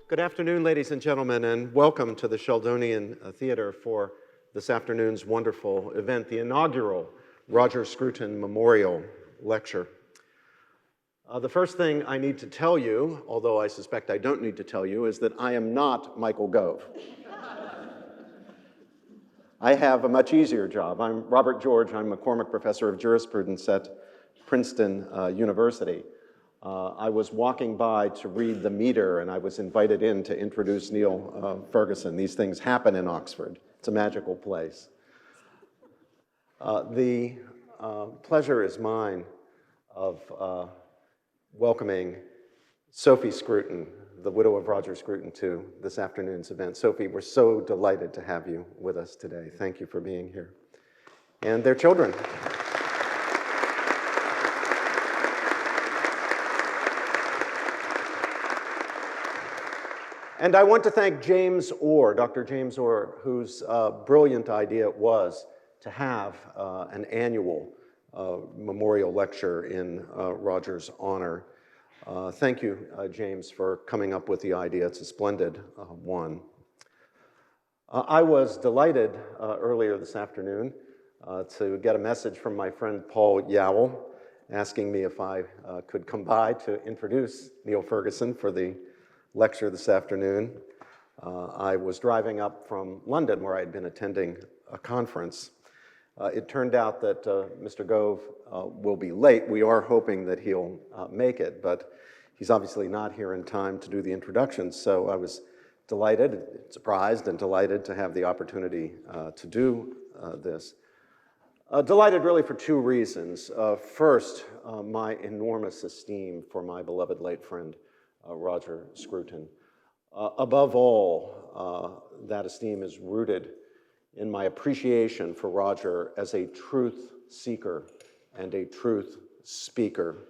Good afternoon, ladies and gentlemen, and welcome to the Sheldonian Theater for this afternoon's wonderful event, the inaugural Roger Scruton Memorial Lecture. The first thing I need to tell you, although I suspect I don't need to tell you, is that I am not Michael Gove. I have a much easier job. I'm Robert George. I'm McCormick Professor of Jurisprudence at Princeton University. I was walking by to read the meter, and I was invited in to introduce Niall Ferguson. These things happen in Oxford. It's a magical place. The pleasure is mine of welcoming Sophie Scruton, the widow of Roger Scruton, to this afternoon's event. Sophie, we're so delighted to have you with us today. Thank you for being here. And their children. And I want to thank James Orr, Dr. James Orr, whose brilliant idea it was to have an annual memorial lecture in Roger's honor. Thank you, James, for coming up with the idea. It's a splendid one. I was delighted earlier this afternoon to get a message from my friend Paul Yowell asking me if I could come by to introduce Niall Ferguson for the lecture this afternoon. I was driving up from London, where I had been attending a conference. It turned out that Mr. Gove will be late. We are hoping that he'll make it, but he's obviously not here in time to do the introduction, so I was delighted, surprised and delighted to have the opportunity to do this. Delighted really for two reasons. First, my enormous esteem for my beloved late friend, Roger Scruton. Above all, that esteem is rooted in my appreciation for Roger as a truth seeker and a truth speaker.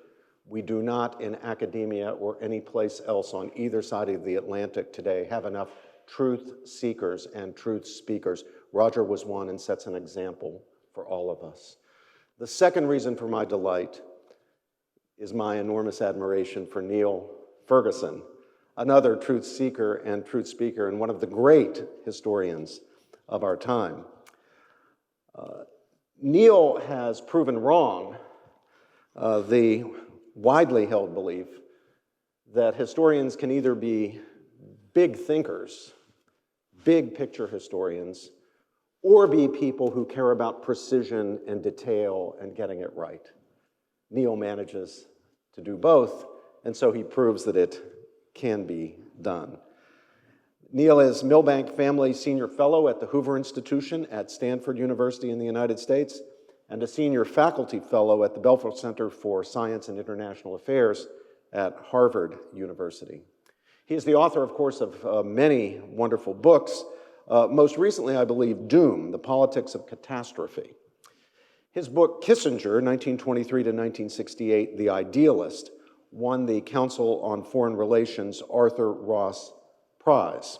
We do not in academia or any place else on either side of the Atlantic today have enough truth seekers and truth speakers. Roger was one and sets an example for all of us. The second reason for my delight is my enormous admiration for Niall Ferguson, another truth seeker and truth speaker, and one of the great historians of our time. Niall has proven wrong the widely held belief that historians can either be big thinkers, big picture historians, or be people who care about precision and detail and getting it right. Niall manages to do both, and so he proves that it can be done. Niall is Milbank Family Senior Fellow at the Hoover Institution at Stanford University in the United States and a Senior Faculty Fellow at the Belfer Center for Science and International Affairs at Harvard University. He is the author, of course, of many wonderful books, most recently, I believe, Doom, The Politics of Catastrophe. His book, Kissinger, 1923 to 1968, The Idealist, won the Council on Foreign Relations Arthur Ross Prize.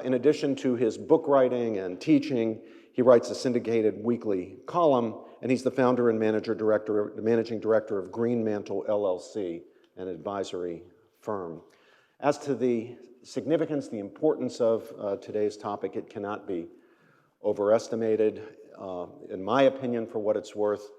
In addition to his book writing and teaching, he writes a syndicated weekly column, and he's the founder and managing director of Greenmantle LLC, an advisory firm. As to the significance, the importance of today's topic, it cannot be overestimated. In my opinion, for what it's worth,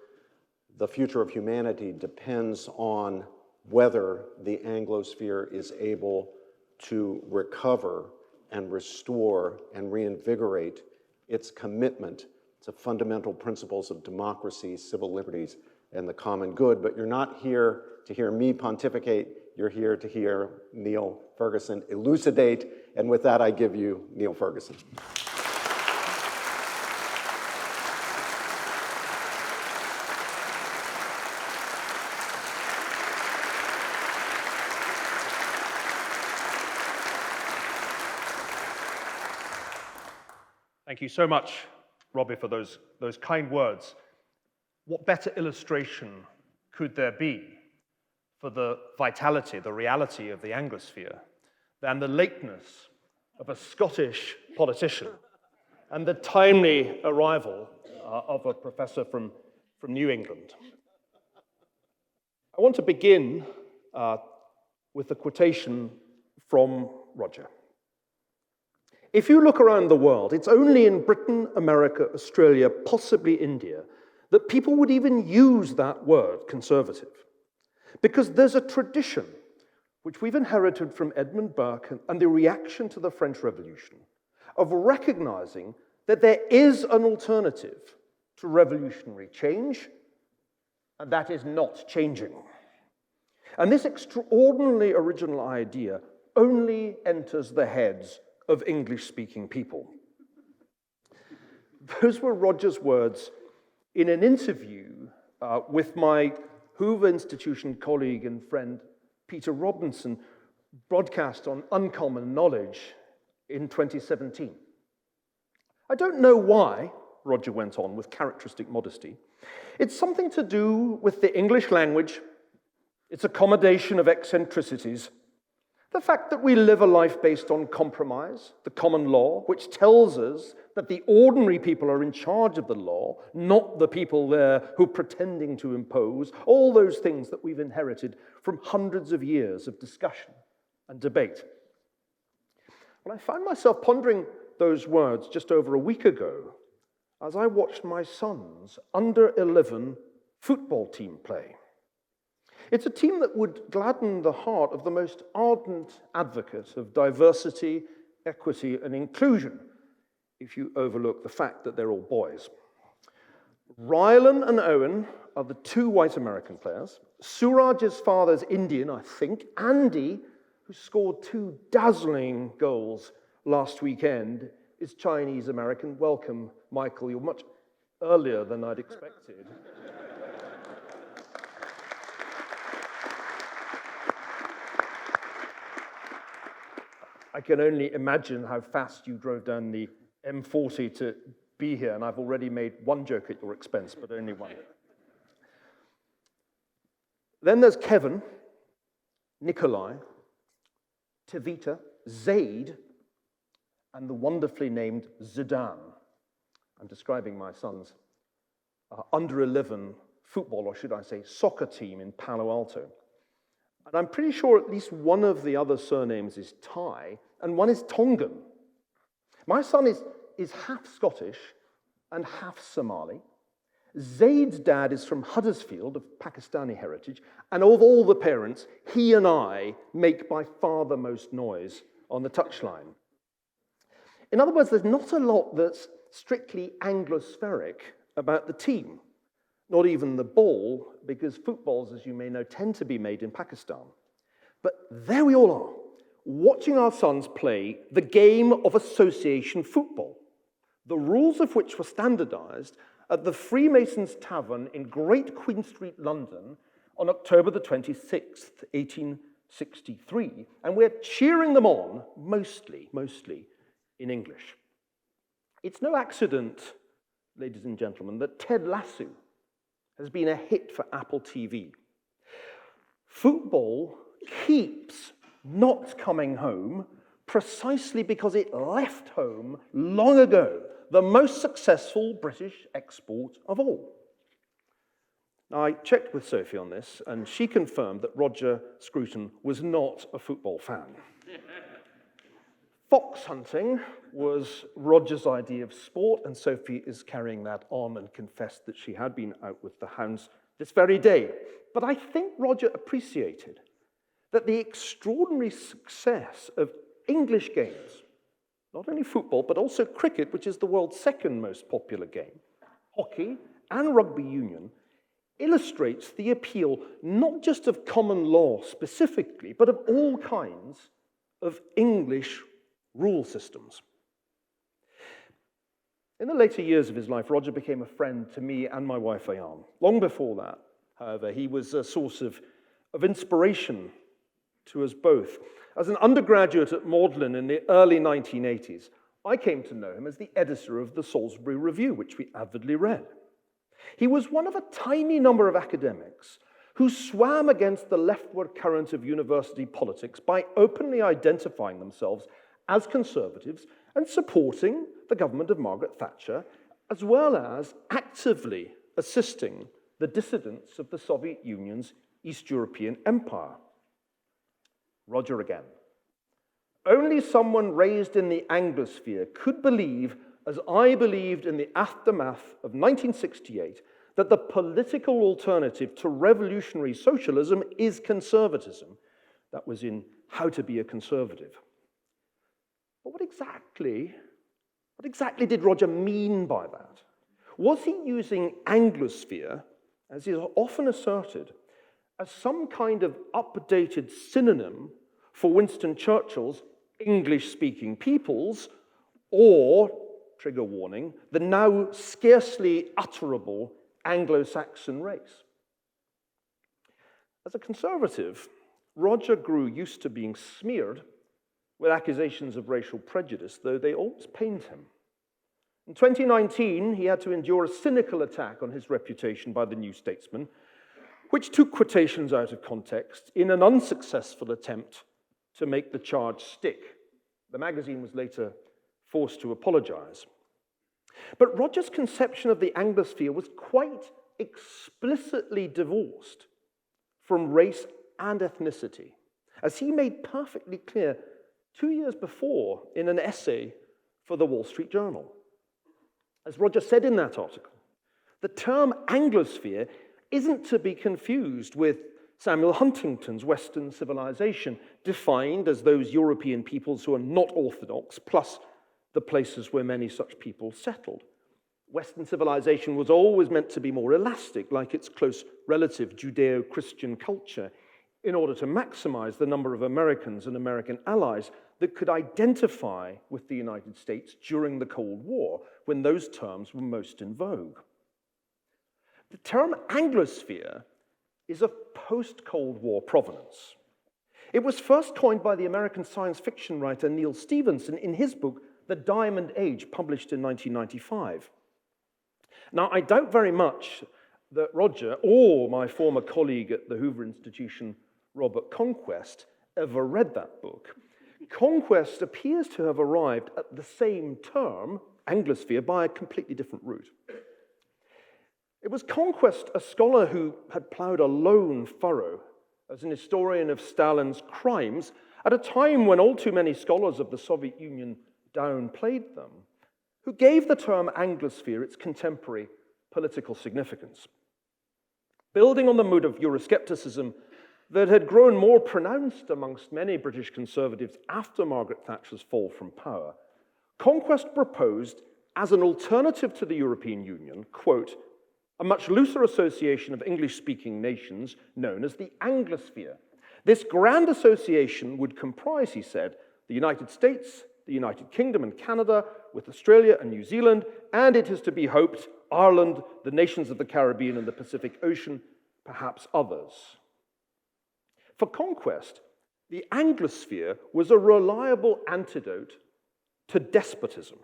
the future of humanity depends on whether the Anglosphere is able to recover and restore and reinvigorate its commitment to fundamental principles of democracy, civil liberties, and the common good. But you're not here to hear me pontificate, you're here to hear Niall Ferguson elucidate, and with that I give you Niall Ferguson. Thank you so much, Robbie, for those kind words. What better illustration could there be for the vitality, the reality of the Anglosphere than the lateness of a Scottish politician and the timely arrival of a professor from New England? I want to begin with a quotation from Roger. If you look around the world, it's only in Britain, America, Australia, possibly India, that people would even use that word, conservative. Because there's a tradition, which we've inherited from Edmund Burke and the reaction to the French Revolution, of recognizing that there is an alternative to revolutionary change, and that is not changing. And this extraordinarily original idea only enters the heads of English-speaking people. Those were Roger's words in an interview with my Hoover Institution colleague and friend Peter Robinson, broadcast on Uncommon Knowledge in 2017. I don't know why, Roger went on with characteristic modesty. It's something to do with the English language, its accommodation of eccentricities, the fact that we live a life based on compromise, the common law, which tells us that the ordinary people are in charge of the law, not the people there who are pretending to impose, all those things that we've inherited from hundreds of years of discussion and debate. And I found myself pondering those words just over a week ago as I watched my son's under-11 football team play. It's a team that would gladden the heart of the most ardent advocate of diversity, equity, and inclusion, if you overlook the fact that they're all boys. Rylan and Owen are the two white American players. Suraj's father's Indian, I think. Andy, who scored 2 dazzling goals last weekend, is Chinese American. Welcome, Michael. You're much earlier than I'd expected. I can only imagine how fast you drove down the M40 to be here, and I've already made one joke at your expense, but only one. Then there's Kevin, Nikolai, Tavita, Zaid, and the wonderfully named Zidane. I'm describing my son's under-11 football, or should I say soccer team in Palo Alto. And I'm pretty sure at least one of the other surnames is Thai, and one is Tongan. My son is half Scottish and half Somali. Zaid's dad is from Huddersfield, of Pakistani heritage, and of all the parents, he and I make by far the most noise on the touchline. In other words, there's not a lot that's strictly Anglospheric about the team. Not even the ball, because footballs, as you may know, tend to be made in Pakistan. But there we all are, watching our sons play the game of association football, the rules of which were standardized at the Freemasons Tavern in Great Queen Street, London, on October the 26th, 1863. And we're cheering them on, mostly in English. It's no accident, ladies and gentlemen, that Ted Lasso has been a hit for Apple TV. Football keeps not coming home precisely because it left home long ago, the most successful British export of all. Now, I checked with Sophie on this, and she confirmed that Roger Scruton was not a football fan. Fox hunting was Roger's idea of sport, and Sophie is carrying that on and confessed that she had been out with the hounds this very day. But I think Roger appreciated that the extraordinary success of English games, not only football, but also cricket, which is the world's second most popular game, hockey and rugby union, illustrates the appeal not just of common law specifically, but of all kinds of English rule systems. In the later years of his life, Roger became a friend to me and my wife, Ayan. Long before that, however, he was a source of inspiration to us both. As an undergraduate at Magdalen in the early 1980s, I came to know him as the editor of the Salisbury Review, which we avidly read. He was one of a tiny number of academics who swam against the leftward current of university politics by openly identifying themselves as conservatives and supporting the government of Margaret Thatcher, as well as actively assisting the dissidents of the Soviet Union's East European empire. Roger again. Only someone raised in the Anglosphere could believe, as I believed in the aftermath of 1968, that the political alternative to revolutionary socialism is conservatism. That was in How to Be a Conservative. But what exactly did Roger mean by that? Was he using Anglosphere, as is often asserted, as some kind of updated synonym for Winston Churchill's English-speaking peoples, or, trigger warning, the now scarcely utterable Anglo-Saxon race? As a conservative, Roger grew used to being smeared with accusations of racial prejudice, though they always pained him. In 2019, he had to endure a cynical attack on his reputation by the New Statesman, which took quotations out of context in an unsuccessful attempt to make the charge stick. The magazine was later forced to apologize. But Roger's conception of the Anglosphere was quite explicitly divorced from race and ethnicity, as he made perfectly clear 2 years before in an essay for the Wall Street Journal. As Roger said in that article, the term Anglosphere isn't to be confused with Samuel Huntington's Western civilization, defined as those European peoples who are not orthodox, plus the places where many such people settled. Western civilization was always meant to be more elastic, like its close relative Judeo-Christian culture, in order to maximize the number of Americans and American allies that could identify with the United States during the Cold War, when those terms were most in vogue. The term Anglosphere is of post-Cold War provenance. It was first coined by the American science fiction writer Neal Stephenson in his book, The Diamond Age, published in 1995. Now, I doubt very much that Roger or my former colleague at the Hoover Institution, Robert Conquest, ever read that book. Conquest appears to have arrived at the same term, Anglosphere, by a completely different route. It was Conquest, a scholar who had ploughed a lone furrow as an historian of Stalin's crimes at a time when all too many scholars of the Soviet Union downplayed them, who gave the term Anglosphere its contemporary political significance. Building on the mood of Euroscepticism that had grown more pronounced amongst many British conservatives after Margaret Thatcher's fall from power, Conquest proposed, as an alternative to the European Union, quote, a much looser association of English-speaking nations known as the Anglosphere. This grand association would comprise, he said, the United States, the United Kingdom and Canada, with Australia and New Zealand, and it is to be hoped, Ireland, the nations of the Caribbean and the Pacific Ocean, perhaps others. For Conquest, the Anglosphere was a reliable antidote to despotism.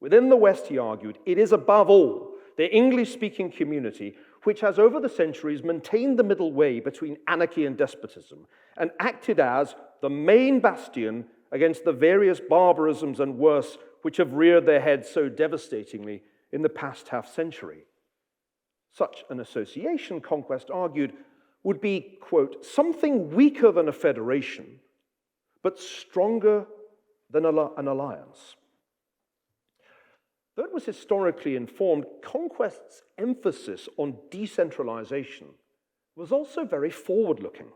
Within the West, he argued, it is above all the English-speaking community which has over the centuries maintained the middle way between anarchy and despotism and acted as the main bastion against the various barbarisms and worse which have reared their heads so devastatingly in the past half-century. Such an association, Conquest argued, would be, quote, something weaker than a federation, but stronger than an alliance. Though it was historically informed, Conquest's emphasis on decentralization was also very forward-looking.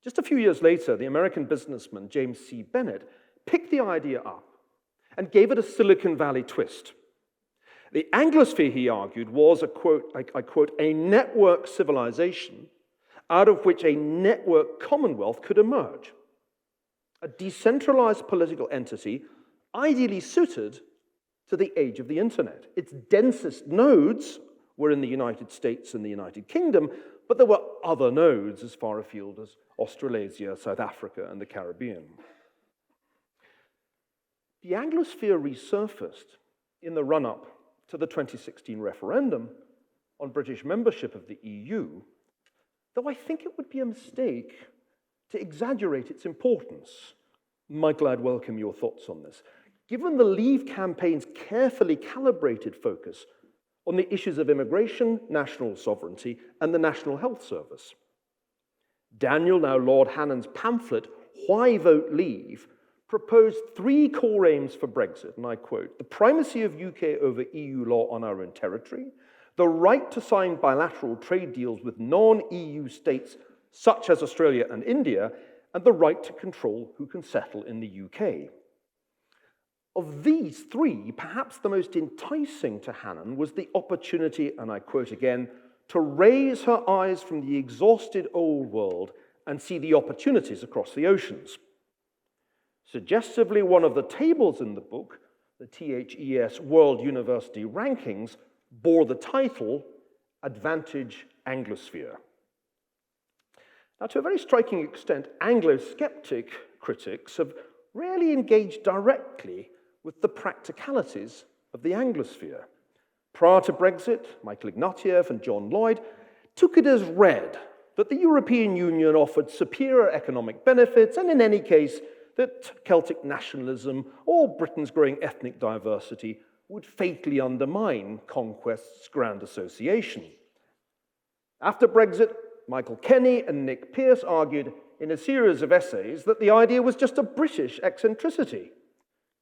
Just a few years later, the American businessman James C. Bennett picked the idea up and gave it a Silicon Valley twist. The Anglosphere, he argued, was, I quote, a network civilization out of which a network commonwealth could emerge. A decentralized political entity ideally suited to the age of the internet. Its densest nodes were in the United States and the United Kingdom, but there were other nodes as far afield as Australasia, South Africa, and the Caribbean. The Anglosphere resurfaced in the run-up to the 2016 referendum on British membership of the EU, though I think it would be a mistake to exaggerate its importance. Michael, I'd welcome your thoughts on this. Given the Leave campaign's carefully calibrated focus on the issues of immigration, national sovereignty, and the National Health Service. Daniel, now Lord Hannon's pamphlet, Why Vote Leave, proposed three core aims for Brexit, and I quote, "The primacy of UK over EU law on our own territory, the right to sign bilateral trade deals with non-EU states such as Australia and India, and the right to control who can settle in the UK." Of these three, perhaps the most enticing to Hannon was the opportunity, and I quote again, "to raise her eyes from the exhausted old world and see the opportunities across the oceans." Suggestively, one of the tables in the book, the THES World University Rankings, bore the title Advantage Anglosphere. Now, to a very striking extent, Anglo-skeptic critics have rarely engaged directly with the practicalities of the Anglosphere. Prior to Brexit, Michael Ignatieff and John Lloyd took it as read that the European Union offered superior economic benefits, and in any case, that Celtic nationalism or Britain's growing ethnic diversity would fatally undermine conquest's grand association. After Brexit, Michael Kenny and Nick Pearce argued in a series of essays that the idea was just a British eccentricity.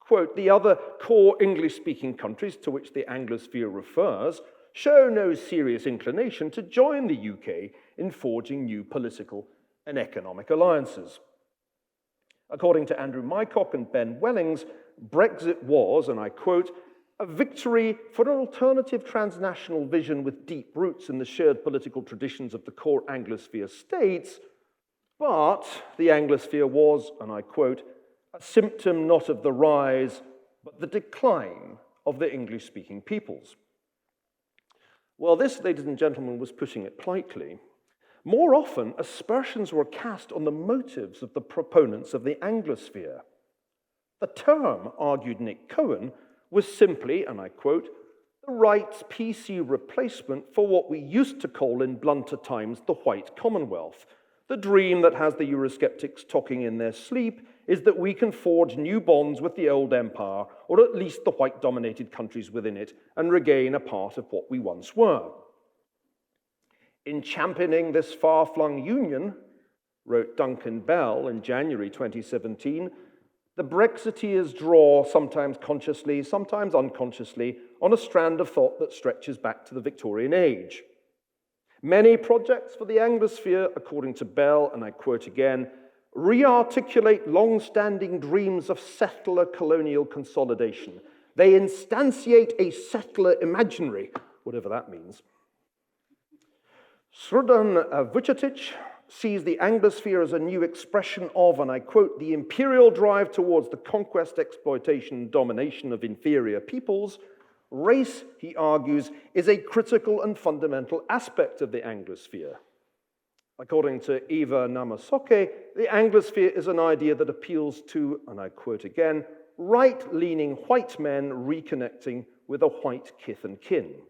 Quote, "The other core English-speaking countries to which the Anglosphere refers show no serious inclination to join the UK in forging new political and economic alliances." According to Andrew Mycock and Ben Wellings, Brexit was, and I quote, "a victory for an alternative transnational vision with deep roots in the shared political traditions of the core Anglosphere states, but the Anglosphere was, and I quote, a symptom not of the rise, but the decline of the English-speaking peoples." Well, this, ladies and gentlemen, was putting it politely. More often, aspersions were cast on the motives of the proponents of the Anglosphere. The term, argued Nick Cohen, was simply, and I quote, "the right's PC replacement for what we used to call in blunter times the white Commonwealth. The dream that has the Eurosceptics talking in their sleep is that we can forge new bonds with the old empire, or at least the white-dominated countries within it, and regain a part of what we once were." In championing this far-flung union, wrote Duncan Bell in January 2017, the Brexiteers draw, sometimes consciously, sometimes unconsciously, on a strand of thought that stretches back to the Victorian age. Many projects for the Anglosphere, according to Bell, and I quote again, re-articulate long-standing dreams of settler colonial consolidation. They instantiate a settler imaginary, whatever that means. Srdan Vucetic sees the Anglosphere as a new expression of, and I quote, "the imperial drive towards the conquest, exploitation, and domination of inferior peoples. Race," he argues, "is a critical and fundamental aspect of the Anglosphere." According to Eva Namasoke, the Anglosphere is an idea that appeals to, and I quote again, "right-leaning white men reconnecting with a white kith and kin."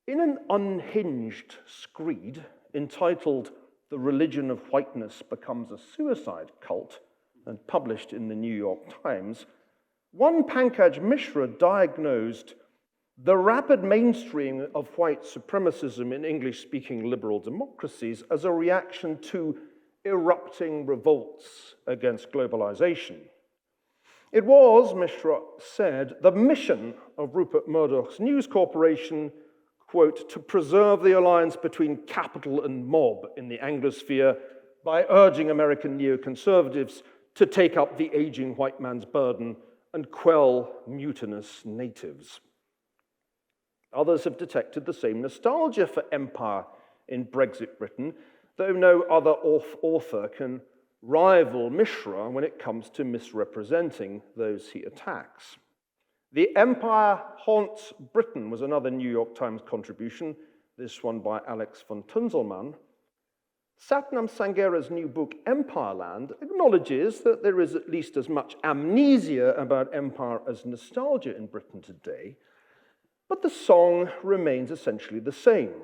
In an unhinged screed entitled "The Religion of Whiteness Becomes a Suicide Cult," and published in the New York Times, one Pankaj Mishra diagnosed the rapid mainstream of white supremacism in English-speaking liberal democracies as a reaction to erupting revolts against globalization. It was, Mishra said, the mission of Rupert Murdoch's News Corporation, quote, "to preserve the alliance between capital and mob in the Anglosphere by urging American neoconservatives to take up the aging white man's burden and quell mutinous natives." Others have detected the same nostalgia for empire in Brexit Britain, though no other author can rival Mishra when it comes to misrepresenting those he attacks. "The Empire Haunts Britain" was another New York Times contribution, this one by Alex von Tunzelmann. Satnam Sanghera's new book, Empireland, acknowledges that there is at least as much amnesia about empire as nostalgia in Britain today, but the song remains essentially the same.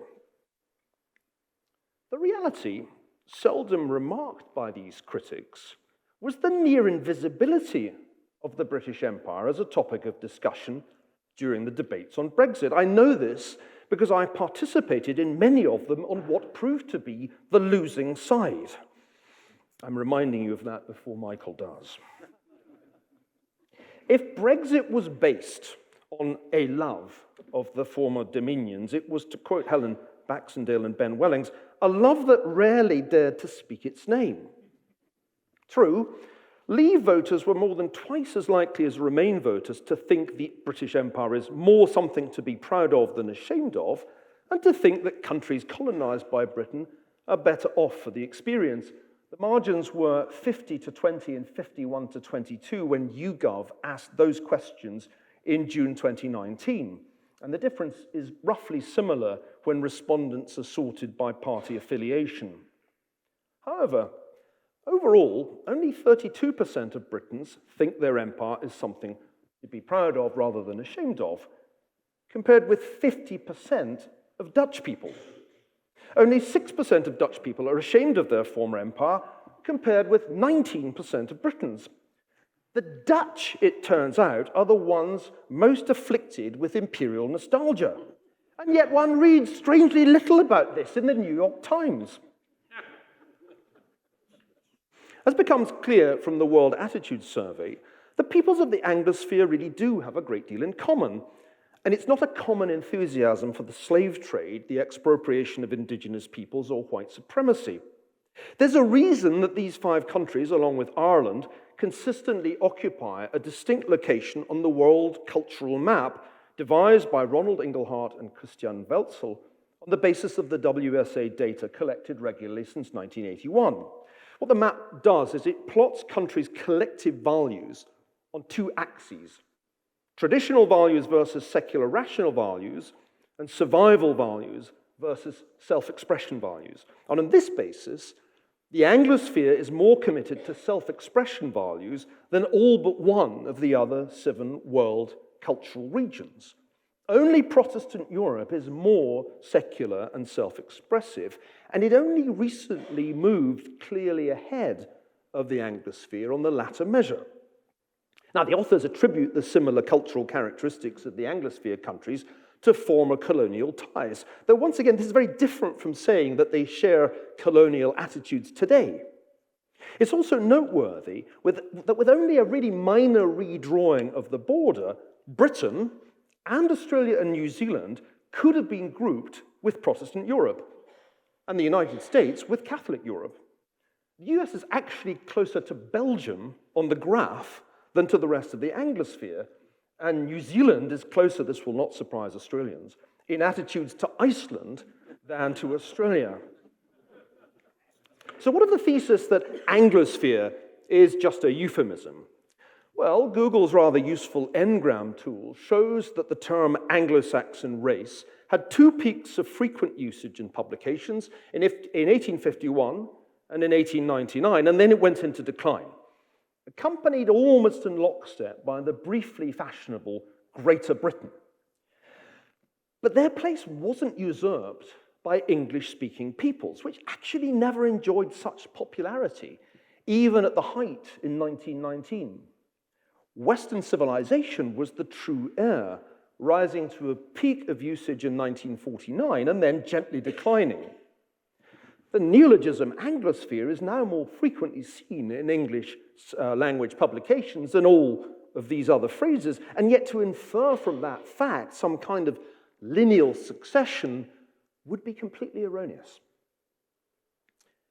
The reality, seldom remarked by these critics, was the near invisibility of the British Empire as a topic of discussion during the debates on Brexit. I know this because I participated in many of them on what proved to be the losing side. I'm reminding you of that before Michael does. If Brexit was based on a love of the former dominions, it was, to quote Helen Baxendale and Ben Wellings, a love that rarely dared to speak its name. True, Leave voters were more than twice as likely as Remain voters to think the British Empire is more something to be proud of than ashamed of, and to think that countries colonised by Britain are better off for the experience. The margins were 50 to 20 and 51 to 22 when YouGov asked those questions in June 2019. And the difference is roughly similar when respondents are sorted by party affiliation. However, overall, only 32% of Britons think their empire is something to be proud of rather than ashamed of, compared with 50% of Dutch people. Only 6% of Dutch people are ashamed of their former empire, compared with 19% of Britons. The Dutch, it turns out, are the ones most afflicted with imperial nostalgia. And yet one reads strangely little about this in the New York Times. As becomes clear from the World Attitudes Survey, the peoples of the Anglosphere really do have a great deal in common. And it's not a common enthusiasm for the slave trade, the expropriation of indigenous peoples, or white supremacy. There's a reason that these 5 countries, along with Ireland, consistently occupy a distinct location on the world cultural map devised by Ronald Inglehart and Christian Welzel on the basis of the WSA data collected regularly since 1981. What the map does is it plots countries' collective values on 2 axes: traditional values versus secular rational values, and survival values versus self-expression values. And on this basis, the Anglosphere is more committed to self-expression values than all but one of the other 7 world cultural regions. Only Protestant Europe is more secular and self-expressive, and it only recently moved clearly ahead of the Anglosphere on the latter measure. Now, the authors attribute the similar cultural characteristics of the Anglosphere countries to former colonial ties, though once again, this is very different from saying that they share colonial attitudes today. It's also noteworthy that with only a really minor redrawing of the border, Britain and Australia and New Zealand could have been grouped with Protestant Europe, and the United States with Catholic Europe. The US is actually closer to Belgium on the graph than to the rest of the Anglosphere, and New Zealand is closer, this will not surprise Australians, in attitudes to Iceland than to Australia. So what of the thesis that Anglosphere is just a euphemism? Well, Google's rather useful Ngram tool shows that the term Anglo-Saxon race had 2 peaks of frequent usage in publications in 1851 and in 1899, and then it went into decline, accompanied almost in lockstep by the briefly fashionable Greater Britain. But their place wasn't usurped by English-speaking peoples, which actually never enjoyed such popularity, even at the height in 1919. Western civilization was the true heir, rising to a peak of usage in 1949 and then gently declining. The neologism Anglosphere is now more frequently seen in English language publications than all of these other phrases, and yet to infer from that fact some kind of lineal succession would be completely erroneous.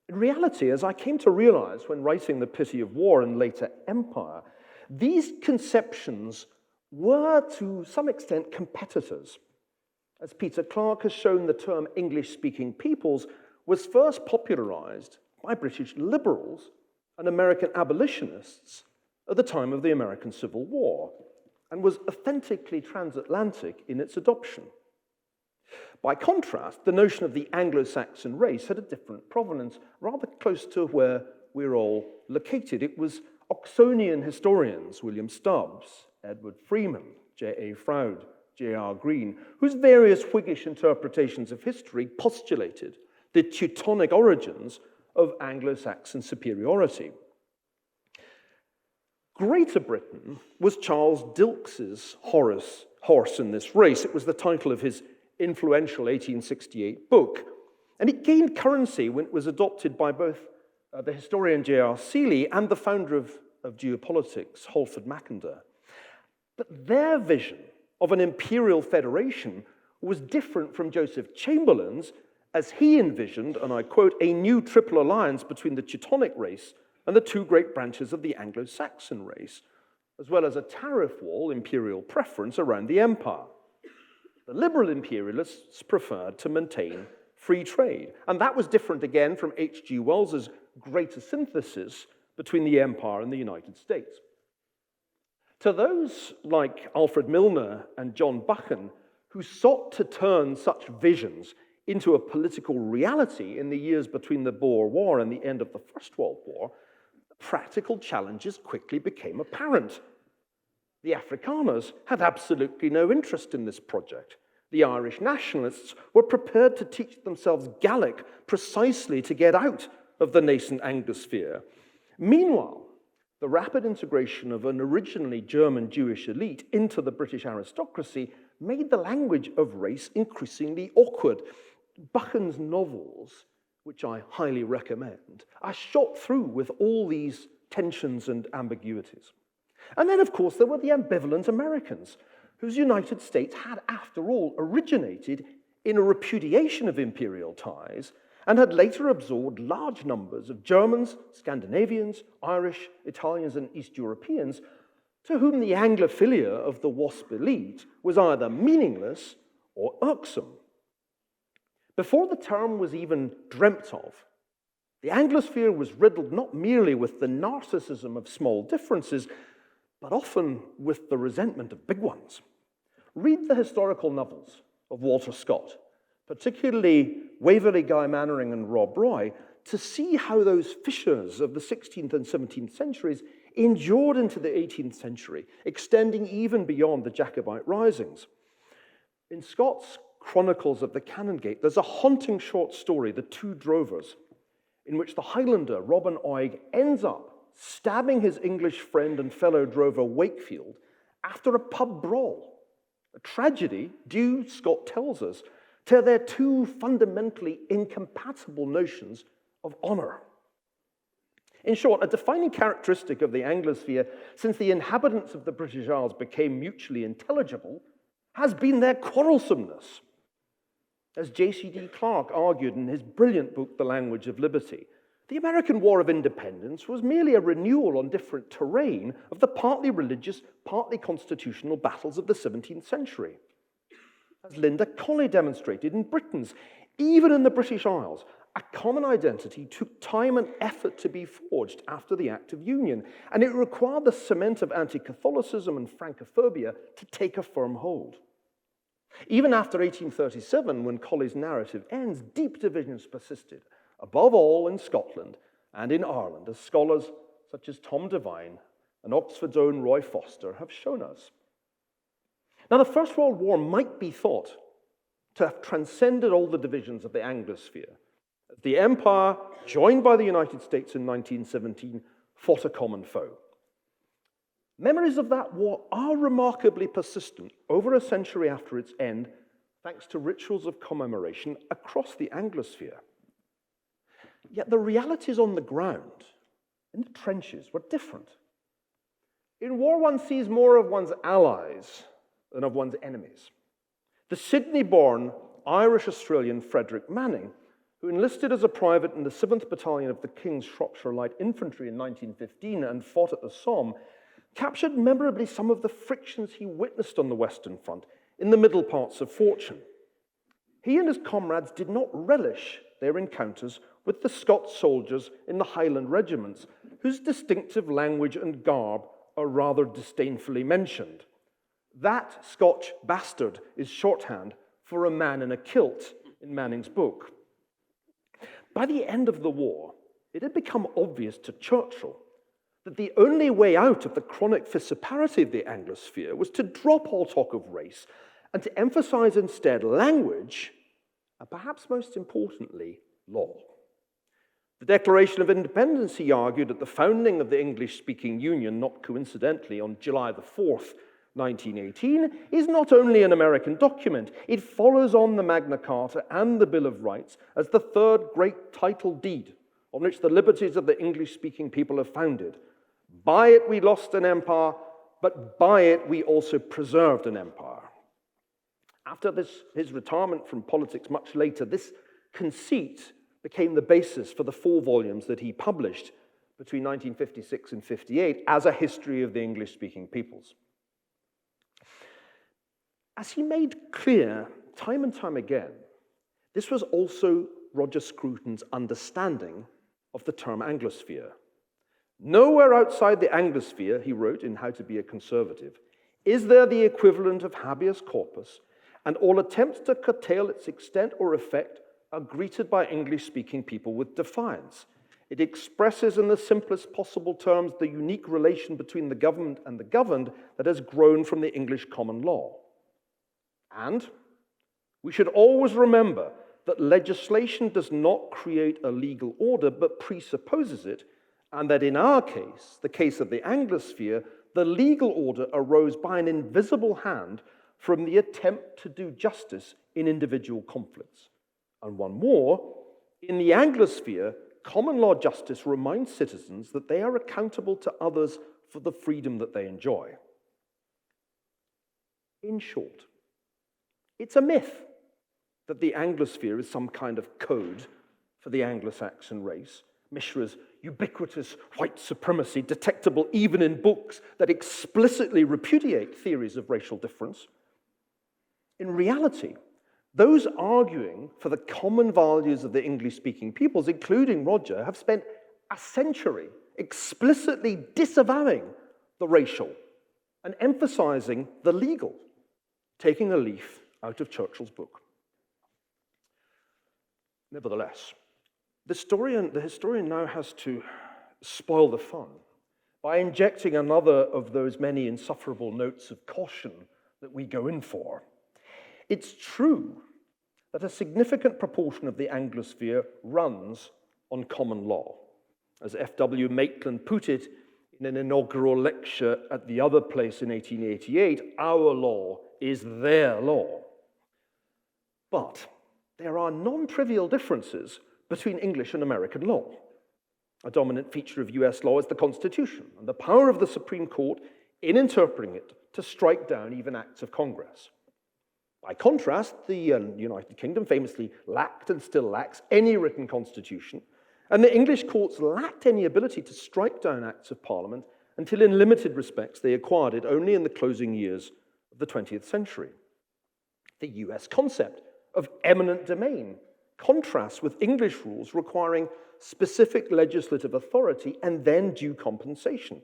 In reality, as I came to realize when writing The Pity of War and later Empire, these conceptions were to some extent competitors. As Peter Clarke has shown, the term English-speaking peoples was first popularized by British liberals and American abolitionists at the time of the American Civil War, and was authentically transatlantic in its adoption. By contrast, the notion of the Anglo-Saxon race had a different provenance, rather close to where we're all located. It was Oxonian historians, William Stubbs, Edward Freeman, J.A. Froude, J.R. Green, whose various Whiggish interpretations of history postulated the Teutonic origins of Anglo-Saxon superiority. Greater Britain was Charles Dilkes's horse in this race. It was the title of his influential 1868 book, and it gained currency when it was adopted by both the historian J.R. Seeley, and the founder of geopolitics, Halford Mackinder. But their vision of an imperial federation was different from Joseph Chamberlain's, as he envisioned, and I quote, a new triple alliance between the Teutonic race and the two great branches of the Anglo-Saxon race, as well as a tariff wall, imperial preference, around the empire. The liberal imperialists preferred to maintain free trade, and that was different again from H.G. Wells's greater synthesis between the empire and the United States. To those like Alfred Milner and John Buchan, who sought to turn such visions into a political reality in the years between the Boer War and the end of the First World War, the practical challenges quickly became apparent. The Afrikaners had absolutely no interest in this project. The Irish nationalists were prepared to teach themselves Gaelic precisely to get out of the nascent Anglosphere. Meanwhile, the rapid integration of an originally German Jewish elite into the British aristocracy made the language of race increasingly awkward. Buchan's novels, which I highly recommend, are shot through with all these tensions and ambiguities. And then, of course, there were the ambivalent Americans, whose United States had, after all, originated in a repudiation of imperial ties and had later absorbed large numbers of Germans, Scandinavians, Irish, Italians, and East Europeans, to whom the Anglophilia of the WASP elite was either meaningless or irksome. Before the term was even dreamt of, the Anglosphere was riddled not merely with the narcissism of small differences, but often with the resentment of big ones. Read the historical novels of Walter Scott, particularly Waverley Guy Mannering and Rob Roy, to see how those fissures of the 16th and 17th centuries endured into the 18th century, extending even beyond the Jacobite risings. In Scott's Chronicles of the Canongate, there's a haunting short story, The Two Drovers, in which the Highlander, Robin Oig, ends up stabbing his English friend and fellow drover Wakefield after a pub brawl. A tragedy due, Scott tells us, to their two fundamentally incompatible notions of honor. In short, a defining characteristic of the Anglosphere since the inhabitants of the British Isles became mutually intelligible has been their quarrelsomeness. As J.C.D. Clark argued in his brilliant book, The Language of Liberty, the American War of Independence was merely a renewal on different terrain of the partly religious, partly constitutional battles of the 17th century. As Linda Colley demonstrated in Britons, even in the British Isles, a common identity took time and effort to be forged after the Act of Union, and it required the cement of anti-Catholicism and Francophobia to take a firm hold. Even after 1837, when Colley's narrative ends, deep divisions persisted, above all in Scotland and in Ireland, as scholars such as Tom Devine and Oxford's own Roy Foster have shown us. Now, the First World War might be thought to have transcended all the divisions of the Anglosphere. The Empire, joined by the United States in 1917, fought a common foe. Memories of that war are remarkably persistent over a century after its end, thanks to rituals of commemoration across the Anglosphere. Yet the realities on the ground, in the trenches, were different. In war, one sees more of one's allies than of one's enemies. The Sydney-born Irish-Australian Frederick Manning, who enlisted as a private in the 7th Battalion of the King's Shropshire Light Infantry in 1915 and fought at the Somme, captured memorably some of the frictions he witnessed on the Western Front in the middle parts of fortune. He and his comrades did not relish their encounters with the Scots soldiers in the Highland regiments, whose distinctive language and garb are rather disdainfully mentioned. That Scotch bastard is shorthand for a man in a kilt in Manning's book. By the end of the war, it had become obvious to Churchill that the only way out of the chronic fissiparity of the Anglosphere was to drop all talk of race and to emphasize instead language, and perhaps most importantly, law. The Declaration of Independence, he argued, at the founding of the English-speaking Union, not coincidentally on July the 4th, 1918, is not only an American document, it follows on the Magna Carta and the Bill of Rights as the third great title deed on which the liberties of the English-speaking people are founded. By it we lost an empire, but by it we also preserved an empire. After his retirement from politics much later, this conceit became the basis for the 4 volumes that he published between 1956 and 58 as a history of the English-speaking peoples. As he made clear time and time again, this was also Roger Scruton's understanding of the term Anglosphere. Nowhere outside the Anglosphere, he wrote in How to Be a Conservative, is there the equivalent of habeas corpus, and all attempts to curtail its extent or effect are greeted by English-speaking people with defiance. It expresses in the simplest possible terms the unique relation between the government and the governed that has grown from the English common law. And we should always remember that legislation does not create a legal order, but presupposes it, and that in our case, the case of the Anglosphere, the legal order arose by an invisible hand from the attempt to do justice in individual conflicts. And one more, in the Anglosphere, common law justice reminds citizens that they are accountable to others for the freedom that they enjoy. In short, it's a myth that the Anglosphere is some kind of code for the Anglo-Saxon race, Mishra's ubiquitous white supremacy, detectable even in books that explicitly repudiate theories of racial difference. In reality, those arguing for the common values of the English-speaking peoples, including Roger, have spent a century explicitly disavowing the racial and emphasizing the legal, taking a leaf out of Churchill's book. Nevertheless, the historian now has to spoil the fun by injecting another of those many insufferable notes of caution that we go in for. It's true that a significant proportion of the Anglosphere runs on common law. As F.W. Maitland put it in an inaugural lecture at the other place in 1888, our law is their law. But there are non-trivial differences between English and American law. A dominant feature of US law is the Constitution and the power of the Supreme Court in interpreting it to strike down even acts of Congress. By contrast, the United Kingdom famously lacked and still lacks any written constitution, and the English courts lacked any ability to strike down acts of Parliament until in limited respects they acquired it only in the closing years of the 20th century. The US concept of eminent domain contrasts with English rules requiring specific legislative authority and then due compensation.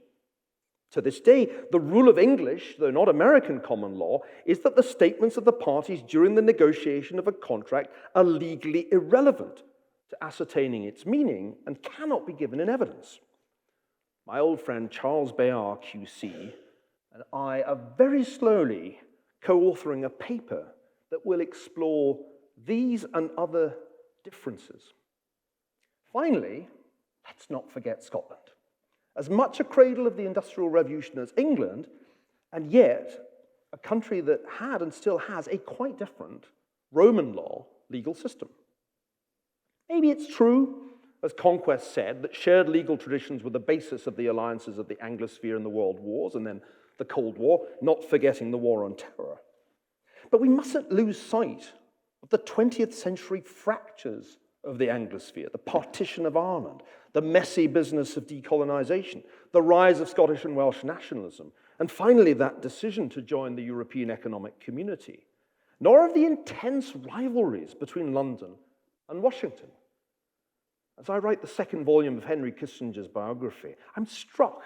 To this day, the rule of English, though not American common law, is that the statements of the parties during the negotiation of a contract are legally irrelevant to ascertaining its meaning and cannot be given in evidence. My old friend Charles Bayard, QC, and I are very slowly co-authoring a paper that will explore these and other differences. Finally, let's not forget Scotland. As much a cradle of the Industrial Revolution as England, and yet a country that had and still has a quite different Roman law legal system. Maybe it's true, as Conquest said, that shared legal traditions were the basis of the alliances of the Anglosphere and the World Wars, and then the Cold War, not forgetting the War on Terror. But we mustn't lose sight of the 20th century fractures of the Anglosphere, the partition of Ireland, the messy business of decolonization, the rise of Scottish and Welsh nationalism, and finally that decision to join the European Economic Community, nor of the intense rivalries between London and Washington. As I write the second volume of Henry Kissinger's biography, I'm struck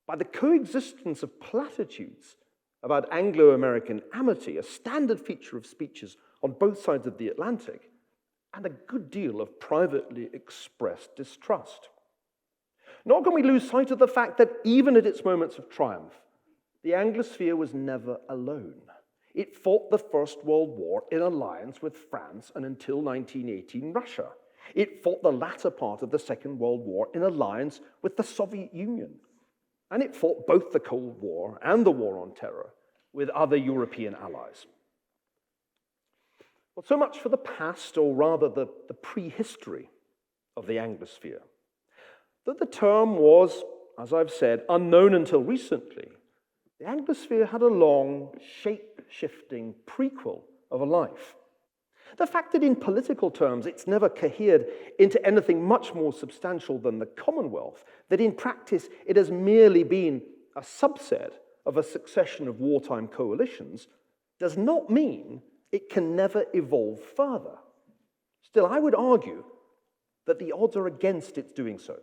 by the coexistence of platitudes about Anglo-American amity, a standard feature of speeches on both sides of the Atlantic, and a good deal of privately expressed distrust. Nor can we lose sight of the fact that even at its moments of triumph, the Anglosphere was never alone. It fought the First World War in alliance with France and until 1918 Russia. It fought the latter part of the Second World War in alliance with the Soviet Union. And it fought both the Cold War and the War on Terror with other European allies. Well, so much for the past, or rather the prehistory of the Anglosphere. that the term was, as I've said, unknown until recently, the Anglosphere had a long, shape-shifting prequel of a life. The fact that in political terms it's never cohered into anything much more substantial than the Commonwealth, that in practice it has merely been a subset of a succession of wartime coalitions, does not mean it can never evolve further. Still, I would argue that the odds are against its doing so.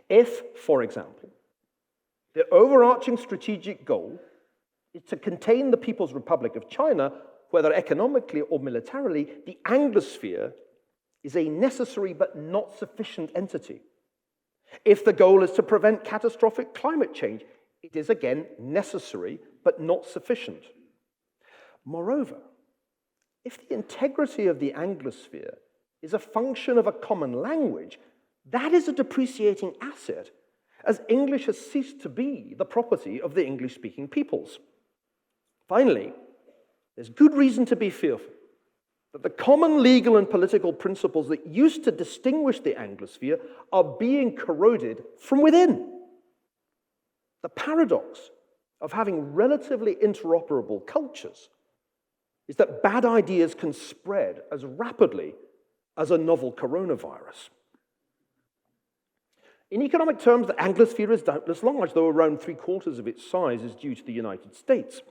If, for example, the overarching strategic goal is to contain the People's Republic of China, whether economically or militarily, the Anglosphere is a necessary but not sufficient entity. If the goal is to prevent catastrophic climate change, it is again necessary but not sufficient. Moreover, if the integrity of the Anglosphere is a function of a common language, that is a depreciating asset, as English has ceased to be the property of the English-speaking peoples. Finally, there's good reason to be fearful that the common legal and political principles that used to distinguish the Anglosphere are being corroded from within. The paradox of having relatively interoperable cultures is that bad ideas can spread as rapidly as a novel coronavirus. In economic terms, the Anglosphere is doubtless large, though around 3/4 of its size is due to the United States.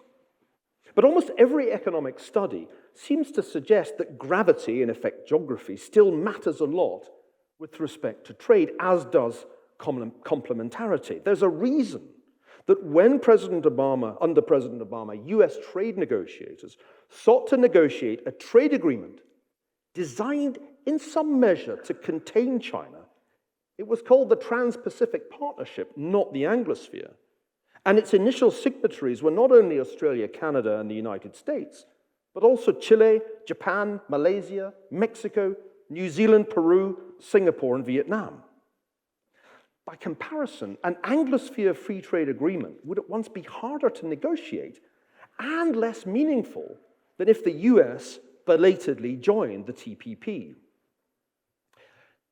But almost every economic study seems to suggest that gravity, in effect geography, still matters a lot with respect to trade, as does complementarity. There's a reason that when under President Obama, US trade negotiators sought to negotiate a trade agreement designed in some measure to contain China, it was called the Trans-Pacific Partnership, not the Anglosphere. And its initial signatories were not only Australia, Canada, and the United States, but also Chile, Japan, Malaysia, Mexico, New Zealand, Peru, Singapore, and Vietnam. By comparison, an Anglosphere free trade agreement would at once be harder to negotiate and less meaningful than if the US belatedly joined the TPP.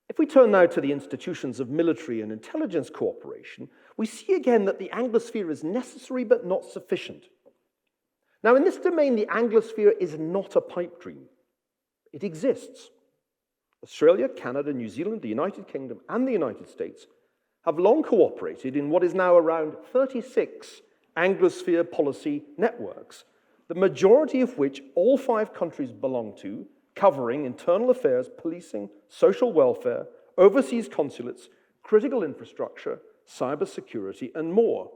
If we turn now to the institutions of military and intelligence cooperation, we see again that the Anglosphere is necessary but not sufficient. Now, in this domain, the Anglosphere is not a pipe dream. It exists. Australia, Canada, New Zealand, the United Kingdom, and the United States have long cooperated in what is now around 36 Anglosphere policy networks, the majority of which all 5 countries belong to, covering internal affairs, policing, social welfare, overseas consulates, critical infrastructure, cybersecurity, and more.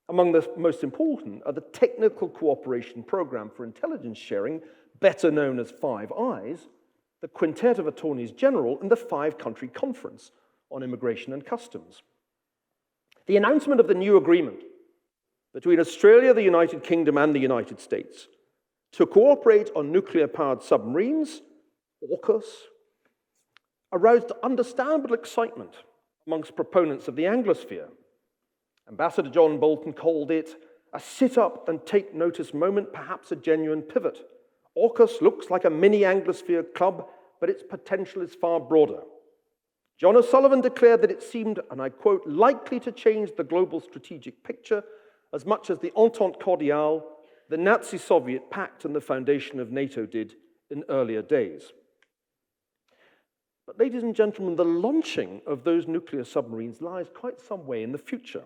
Among the most important are the Technical Cooperation Program for Intelligence Sharing, better known as Five Eyes, the Quintet of Attorneys General, and the 5-Country Conference on Immigration and Customs. The announcement of the new agreement between Australia, the United Kingdom, and the United States to cooperate on nuclear-powered submarines, AUKUS, aroused understandable excitement amongst proponents of the Anglosphere. Ambassador John Bolton called it a sit-up-and-take-notice moment, perhaps a genuine pivot. AUKUS looks like a mini-Anglosphere club, but its potential is far broader. John O'Sullivan declared that it seemed, and I quote, likely to change the global strategic picture as much as the Entente Cordiale, the Nazi-Soviet pact, and the foundation of NATO did in earlier days. But ladies and gentlemen, the launching of those nuclear submarines lies quite some way in the future.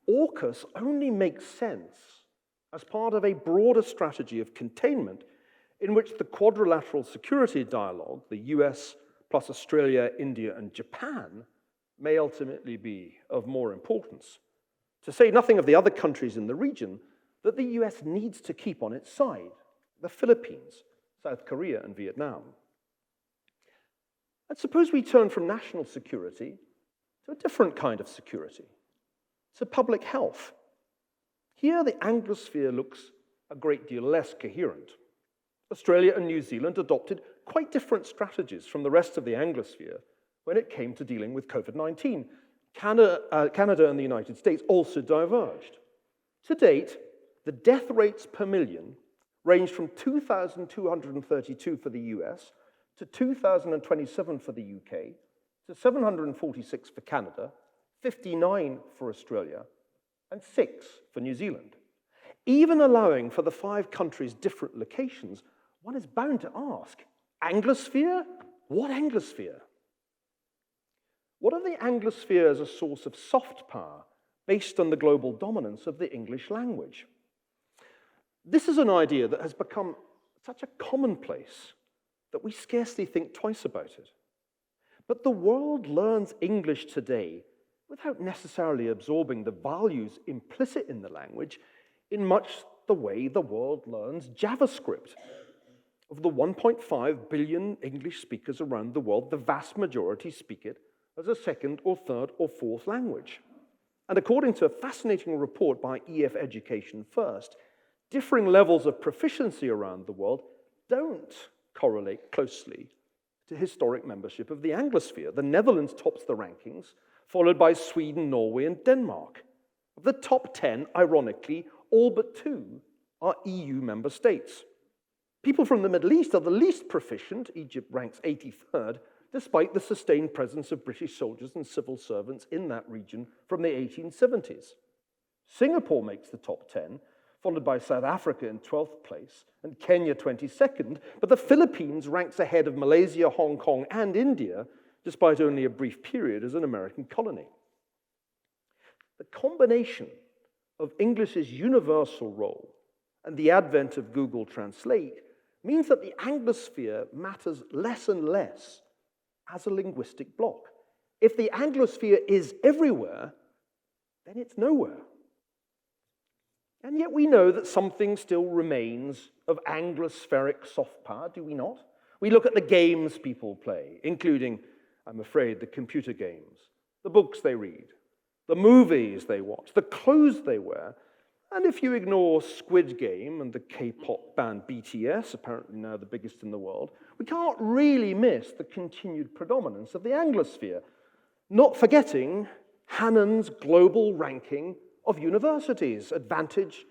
AUKUS only makes sense as part of a broader strategy of containment in which the quadrilateral security dialogue, the US plus Australia, India, and Japan, may ultimately be of more importance. To say nothing of the other countries in the region that the US needs to keep on its side, the Philippines, South Korea, and Vietnam. And suppose we turn from national security to a different kind of security, to public health. Here, the Anglosphere looks a great deal less coherent. Australia and New Zealand adopted quite different strategies from the rest of the Anglosphere when it came to dealing with COVID-19. Canada and the United States also diverged. To date, the death rates per million ranged from 2,232 for the US to 2,027 for the UK, to 746 for Canada, 59 for Australia, and 6 for New Zealand. Even allowing for the 5 countries' different locations, one is bound to ask, Anglosphere? What Anglosphere? What of the Anglosphere as a source of soft power based on the global dominance of the English language? This is an idea that has become such a commonplace that we scarcely think twice about it. But the world learns English today without necessarily absorbing the values implicit in the language in much the way the world learns JavaScript. Of the 1.5 billion English speakers around the world, the vast majority speak it as a second or third or fourth language. And according to a fascinating report by EF Education First, differing levels of proficiency around the world don't correlate closely to historic membership of the Anglosphere. The Netherlands tops the rankings, followed by Sweden, Norway, and Denmark. Of the top 10, ironically, all but 2 are EU member states. People from the Middle East are the least proficient. Egypt ranks 83rd, despite the sustained presence of British soldiers and civil servants in that region from the 1870s. Singapore makes the top 10, followed by South Africa in 12th place and Kenya 22nd, but the Philippines ranks ahead of Malaysia, Hong Kong, and India, despite only a brief period as an American colony. The combination of English's universal role and the advent of Google Translate means that the Anglosphere matters less and less as a linguistic bloc. If the Anglosphere is everywhere, then it's nowhere. And yet we know that something still remains of Anglospheric soft power, do we not? We look at the games people play, including, I'm afraid, the computer games, the books they read, the movies they watch, the clothes they wear, and if you ignore Squid Game and the K-pop band BTS, apparently now the biggest in the world, we can't really miss the continued predominance of the Anglosphere, not forgetting Hannon's global ranking of universities, Advantage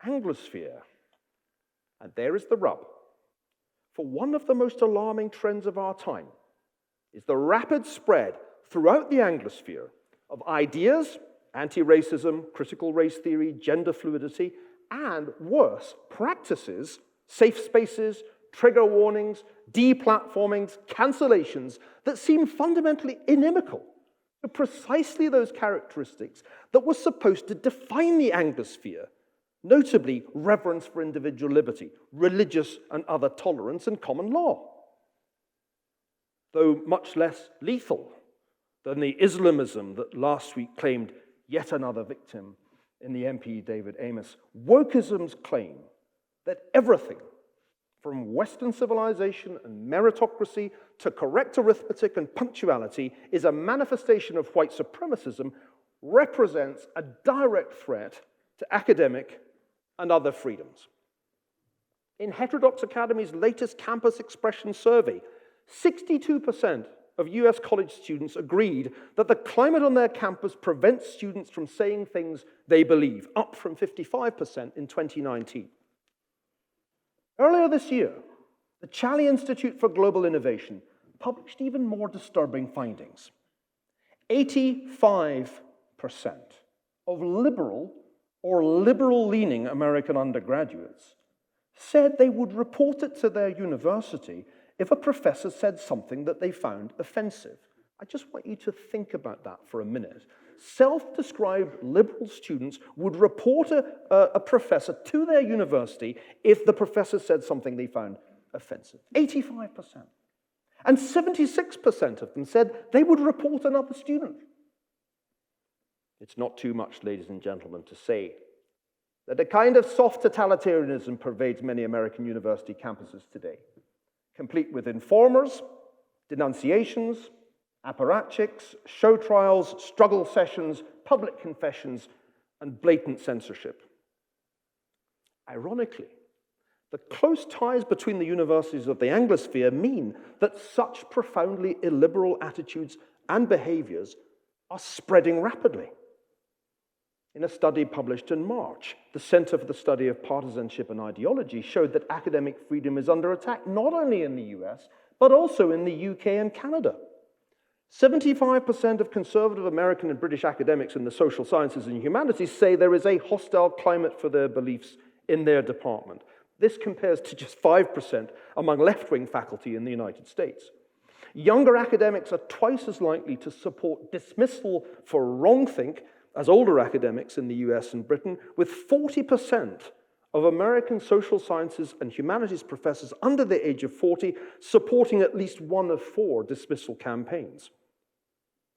Anglosphere. And there is the rub. For one of the most alarming trends of our time is the rapid spread throughout the Anglosphere of ideas, anti-racism, critical race theory, gender fluidity, and worse, practices, safe spaces, trigger warnings, deplatformings, cancellations that seem fundamentally inimical to precisely those characteristics that were supposed to define the Anglosphere, notably reverence for individual liberty, religious and other tolerance, and common law. Though much less lethal than the Islamism that last week claimed yet another victim in the MP David Amos, wokeism's claim that everything from Western civilization and meritocracy to correct arithmetic and punctuality is a manifestation of white supremacism represents a direct threat to academic and other freedoms. In Heterodox Academy's latest campus expression survey, 62% of US college students agreed that the climate on their campus prevents students from saying things they believe, up from 55% in 2019. Earlier this year, the Chali Institute for Global Innovation published even more disturbing findings. 85% of liberal or liberal-leaning American undergraduates said they would report it to their university if a professor said something that they found offensive. I just want you to think about that for a minute. Self-described liberal students would report a professor to their university if the professor said something they found offensive. 85%. And 76% of them said they would report another student. It's not too much, ladies and gentlemen, to say that a kind of soft totalitarianism pervades many American university campuses today, complete with informers, denunciations, apparatchiks, show trials, struggle sessions, public confessions, and blatant censorship. Ironically, the close ties between the universities of the Anglosphere mean that such profoundly illiberal attitudes and behaviors are spreading rapidly. In a study published in March, the Center for the Study of Partisanship and Ideology showed that academic freedom is under attack not only in the US, but also in the UK and Canada. 75% of conservative American and British academics in the social sciences and humanities say there is a hostile climate for their beliefs in their department. This compares to just 5% among left-wing faculty in the United States. Younger academics are twice as likely to support dismissal for wrongthink as older academics in the US and Britain, with 40% of American social sciences and humanities professors under the age of 40 supporting at least one of 4 dismissal campaigns.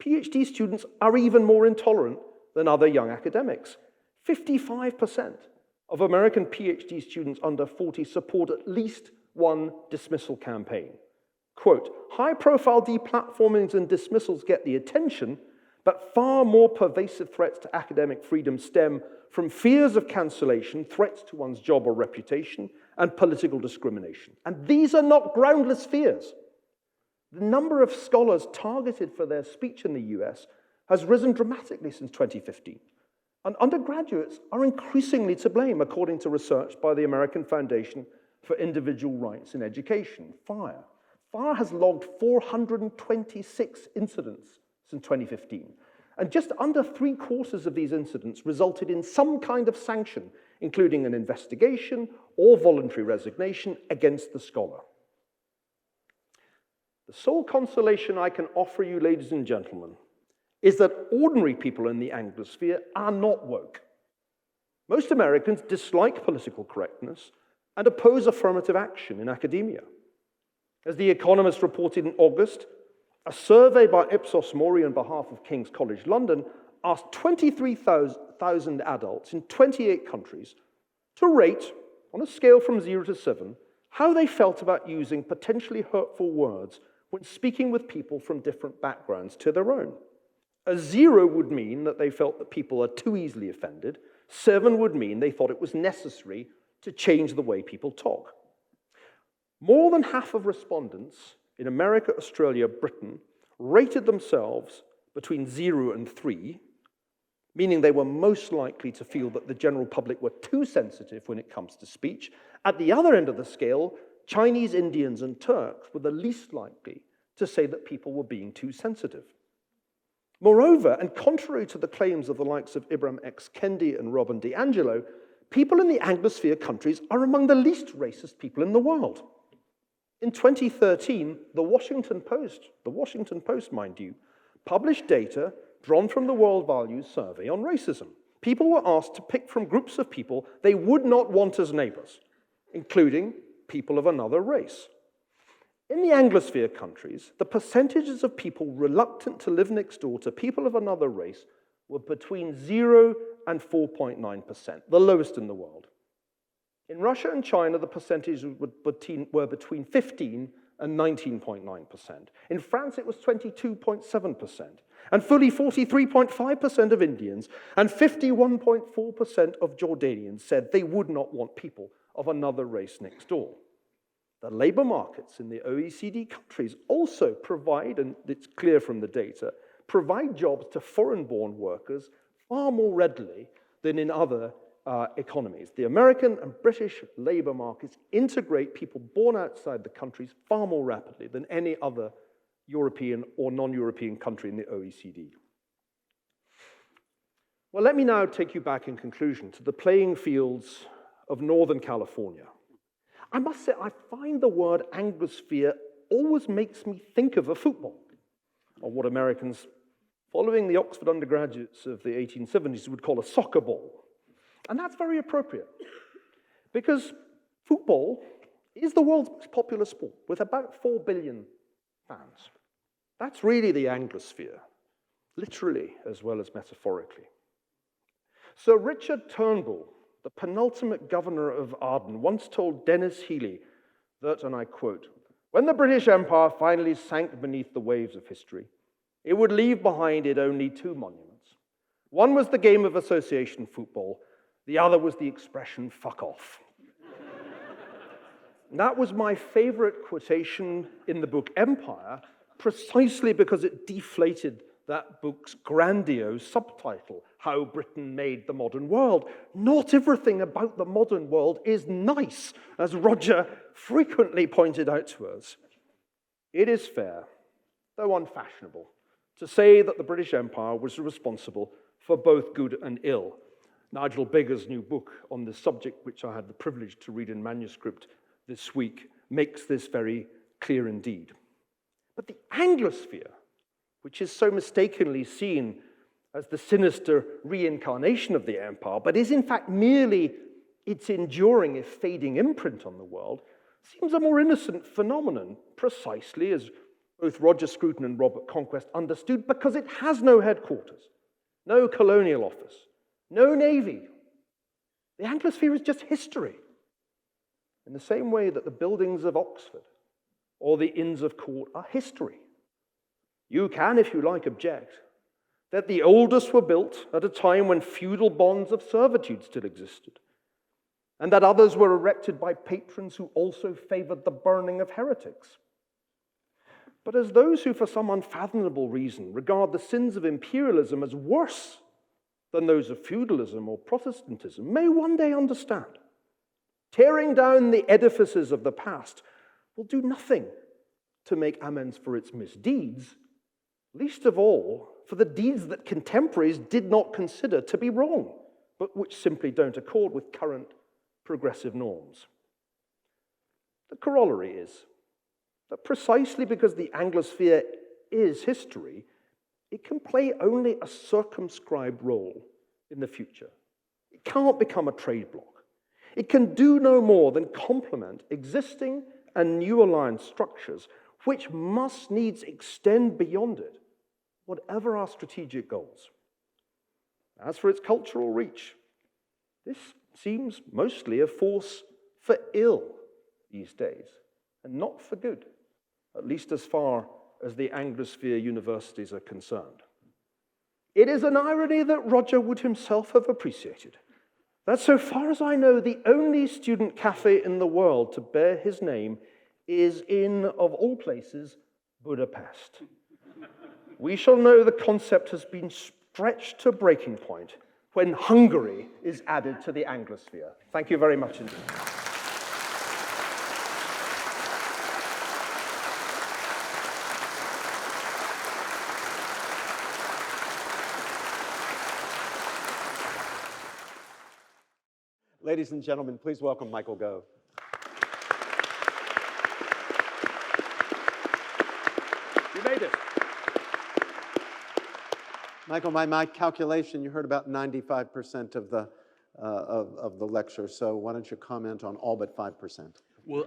PhD students are even more intolerant than other young academics. 55% of American PhD students under 40 support at least one dismissal campaign. Quote, high-profile deplatformings and dismissals get the attention, but far more pervasive threats to academic freedom stem from fears of cancellation, threats to one's job or reputation, and political discrimination. And these are not groundless fears. The number of scholars targeted for their speech in the US has risen dramatically since 2015. And undergraduates are increasingly to blame, according to research by the American Foundation for Individual Rights in Education, FIRE. FIRE has logged 426 incidents since 2015. And just under 3/4 of these incidents resulted in some kind of sanction, including an investigation or voluntary resignation against the scholar. The sole consolation I can offer you, ladies and gentlemen, is that ordinary people in the Anglosphere are not woke. Most Americans dislike political correctness and oppose affirmative action in academia. As The Economist reported in August, a survey by Ipsos Mori on behalf of King's College London asked 23,000 adults in 28 countries to rate, on a scale from 0 to 7, how they felt about using potentially hurtful words when speaking with people from different backgrounds to their own. A 0 would mean that they felt that people are too easily offended. 7 would mean they thought it was necessary to change the way people talk. More than half of respondents in America, Australia, Britain rated themselves between 0 and 3, meaning they were most likely to feel that the general public were too sensitive when it comes to speech. At the other end of the scale, Chinese, Indians, and Turks were the least likely to say that people were being too sensitive. Moreover, and contrary to the claims of the likes of Ibram X. Kendi and Robin DiAngelo, people in the Anglosphere countries are among the least racist people in the world. In 2013, the Washington Post, mind you, published data drawn from the World Values Survey on racism. People were asked to pick from groups of people they would not want as neighbors, including people of another race. In the Anglosphere countries, the percentages of people reluctant to live next door to people of another race were between 0 and 4.9%, the lowest in the world. In Russia and China, the percentages were between 15 and 19.9%. In France, it was 22.7%, and fully 43.5% of Indians and 51.4% of Jordanians said they would not want people of another race next door. The labor markets in the OECD countries also provide, and it's clear from the data, provide jobs to foreign-born workers far more readily than in other economies. The American and British labor markets integrate people born outside the countries far more rapidly than any other European or non-European country in the OECD. Well, let me now take you back in conclusion to the playing fields of Northern California. I must say, I find the word Anglosphere always makes me think of a football, or what Americans, following the Oxford undergraduates of the 1870s, would call a soccer ball. And that's very appropriate, because football is the world's most popular sport, with about 4 billion fans. That's really the Anglosphere, literally as well as metaphorically. Sir Richard Turnbull, the penultimate governor of Arden, once told Denis Healey that, and I quote, "When the British Empire finally sank beneath the waves of history, it would leave behind it only 2 monuments. One was the game of association football, the other was the expression, 'fuck off.'" That was my favorite quotation in the book Empire, precisely because it deflated that book's grandiose subtitle, How Britain Made the Modern World. Not everything about the modern world is nice, as Roger frequently pointed out to us. It is fair, though unfashionable, to say that the British Empire was responsible for both good and ill. Nigel Biggar's new book on this subject, which I had the privilege to read in manuscript this week, makes this very clear indeed. But the Anglosphere, which is so mistakenly seen as the sinister reincarnation of the empire, but is in fact merely its enduring, if fading, imprint on the world, seems a more innocent phenomenon, precisely as both Roger Scruton and Robert Conquest understood, because it has no headquarters, no colonial office, no navy. The Anglosphere is just history, in the same way that the buildings of Oxford or the Inns of Court are history. You can, if you like, object that the oldest were built at a time when feudal bonds of servitude still existed, and that others were erected by patrons who also favored the burning of heretics. But as those who, for some unfathomable reason, regard the sins of imperialism as worse than those of feudalism or Protestantism, may one day understand, tearing down the edifices of the past will do nothing to make amends for its misdeeds, least of all for the deeds that contemporaries did not consider to be wrong, but which simply don't accord with current progressive norms. The corollary is that precisely because the Anglosphere is history, it can play only a circumscribed role in the future. It can't become a trade bloc. It can do no more than complement existing and new alliance structures, which must needs extend beyond it, whatever our strategic goals. As for its cultural reach, this seems mostly a force for ill these days, and not for good, at least as far as the Anglosphere universities are concerned. It is an irony that Roger would himself have appreciated, that so far as I know, the only student cafe in the world to bear his name is in, of all places, Budapest. We shall know the concept has been stretched to breaking point when Hungary is added to the Anglosphere. Thank you very much indeed. Ladies and gentlemen, please welcome Michael Gove. You made it. Michael, by my calculation, you heard about 95% of the lecture, so why don't you comment on all but 5%? Well,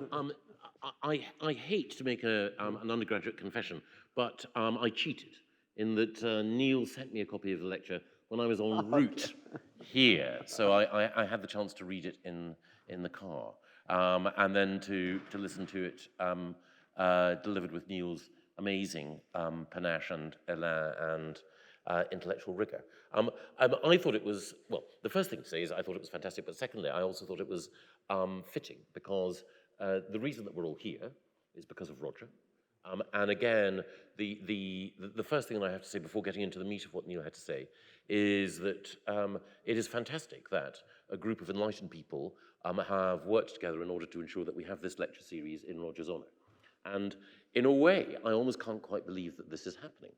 I hate to make an undergraduate confession, but I cheated in that Niall sent me a copy of the lecture when I was en route here, so I had the chance to read it in the car, and then to listen to it delivered with Niall's amazing panache and elan and intellectual rigor. I thought it was, well, the first thing to say is I thought it was fantastic, but secondly, I also thought it was fitting, because the reason that we're all here is because of Roger. And again, the first thing that I have to say before getting into the meat of what Niall had to say is that it is fantastic that a group of enlightened people have worked together in order to ensure that we have this lecture series in Roger's honor. And in a way, I almost can't quite believe that this is happening,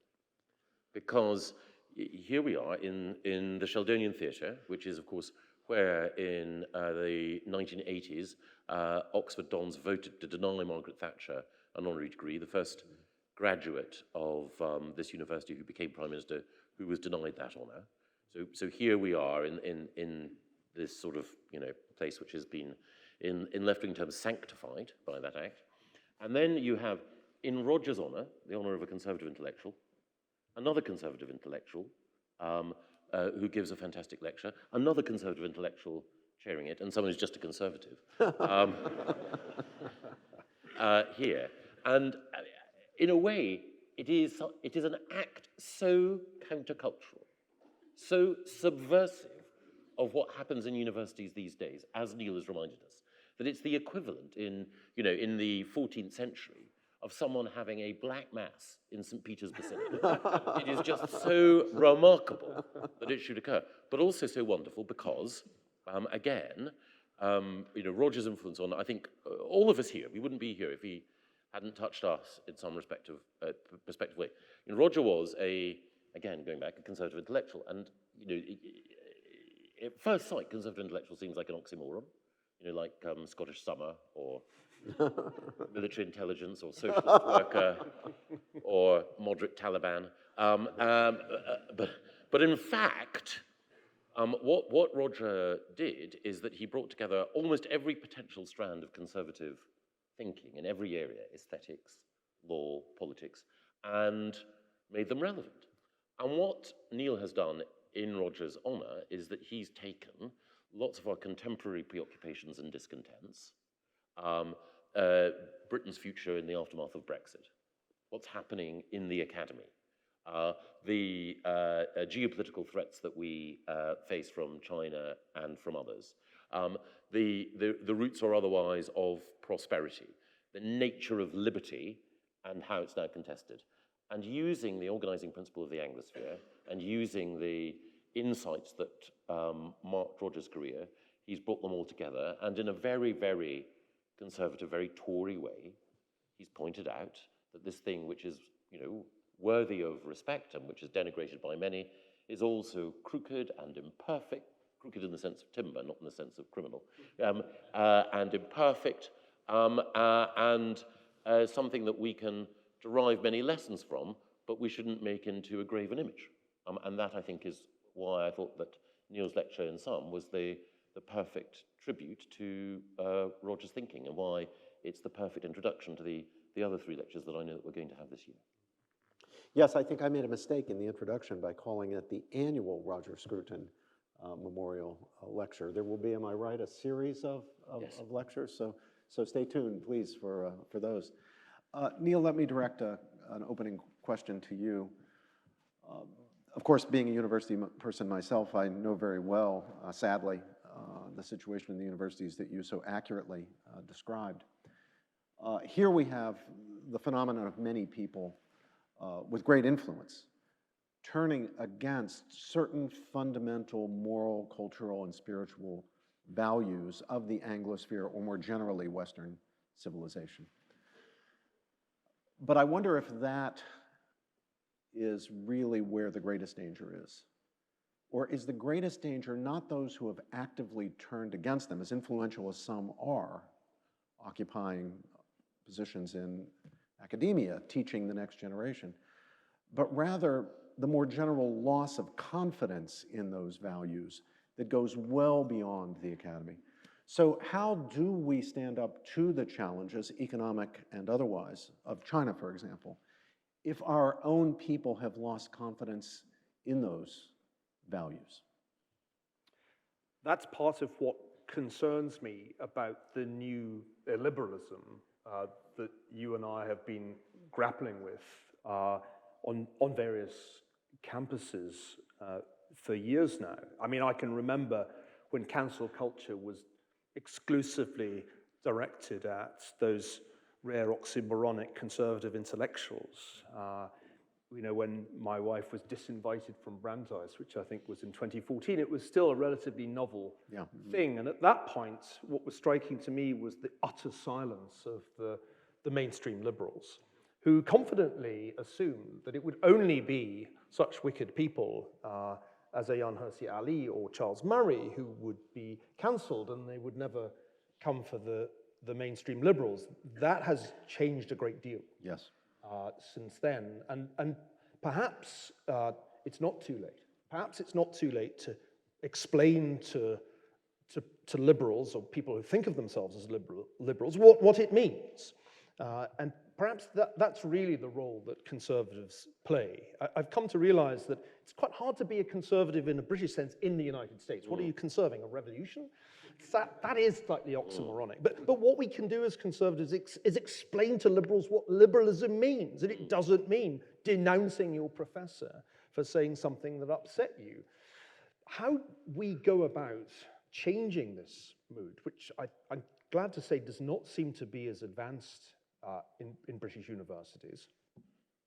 because here we are in the Sheldonian Theatre, which is, of course, where in the 1980s, Oxford Dons voted to deny Margaret Thatcher an honorary degree, the first graduate of this university who became Prime Minister who was denied that honor. So here we are in this sort of, place which has been, in left-wing terms, sanctified by that act. And then you have, in Roger's honor, the honor of a conservative intellectual, another conservative intellectual who gives a fantastic lecture, another conservative intellectual chairing it, and someone who's just a conservative here. And in a way, it is an act so countercultural, so subversive of what happens in universities these days, as Niall has reminded us, that it's the equivalent in the 14th century of someone having a black mass in St. Peter's Basilica. It is just so remarkable that it should occur, but also so wonderful because, again, Roger's influence on, I think, all of us here, we wouldn't be here if he hadn't touched us in some perspective way. Roger was again, going back, a conservative intellectual, and at first sight, conservative intellectual seems like an oxymoron, like Scottish Summer or military intelligence or socialist worker or moderate Taliban. But in fact, what Roger did is that he brought together almost every potential strand of conservative thinking in every area, aesthetics, law, politics, and made them relevant. And what Niall has done in Roger's honor is that he's taken lots of our contemporary preoccupations and discontents, Britain's future in the aftermath of Brexit, what's happening in the academy, the geopolitical threats that we face from China and from others, the roots or otherwise of prosperity, the nature of liberty and how it's now contested, and using the organizing principle of the Anglosphere and using the insights that marked Roger's career, he's brought them all together, and in a very, very conservative, very Tory way, he's pointed out that this thing which is, worthy of respect and which is denigrated by many is also crooked and imperfect, crooked in the sense of timber, not in the sense of criminal, and imperfect, and something that we can derive many lessons from, but we shouldn't make into a graven image. And that, I think, is why I thought that Niall's lecture in sum was the perfect tribute to Roger's thinking, and why it's the perfect introduction to the other three lectures that I know that we're going to have this year. Yes, I think I made a mistake in the introduction by calling it the annual Roger Scruton Memorial Lecture. There will be, am I right, a series of lectures? So stay tuned, please, for those. Niall, let me direct an opening question to you. Of course, being a university person myself, I know very well, sadly, the situation in the universities that you so accurately described. Here we have the phenomenon of many people with great influence turning against certain fundamental moral, cultural, and spiritual values of the Anglosphere, or more generally, Western civilization. But I wonder if that is really where the greatest danger is. Or is the greatest danger not those who have actively turned against them, as influential as some are, occupying positions in academia, teaching the next generation, but rather the more general loss of confidence in those values that goes well beyond the academy. So how do we stand up to the challenges, economic and otherwise, of China, for example, if our own people have lost confidence in those values? That's part of what concerns me about the new illiberalism that you and I have been grappling with on various campuses for years now. I mean, I can remember when cancel culture was exclusively directed at those rare oxymoronic conservative intellectuals. When my wife was disinvited from Brandeis, which I think was in 2014, it was still a relatively novel thing. And at that point, what was striking to me was the utter silence of the mainstream liberals, who confidently assumed that it would only be such wicked people as Ayaan Hirsi Ali or Charles Murray who would be cancelled, and they would never come for the mainstream liberals. That has changed a great deal since then. And perhaps it's not too late. Perhaps it's not too late to explain to liberals, or people who think of themselves as liberals, what it means. And perhaps that's really the role that conservatives play. I've come to realize that it's quite hard to be a conservative in a British sense in the United States. What are you conserving, a revolution? That is slightly oxymoronic. But what we can do as conservatives is explain to liberals what liberalism means. And it doesn't mean denouncing your professor for saying something that upset you. How we go about changing this mood, which I'm glad to say does not seem to be as advanced in British universities.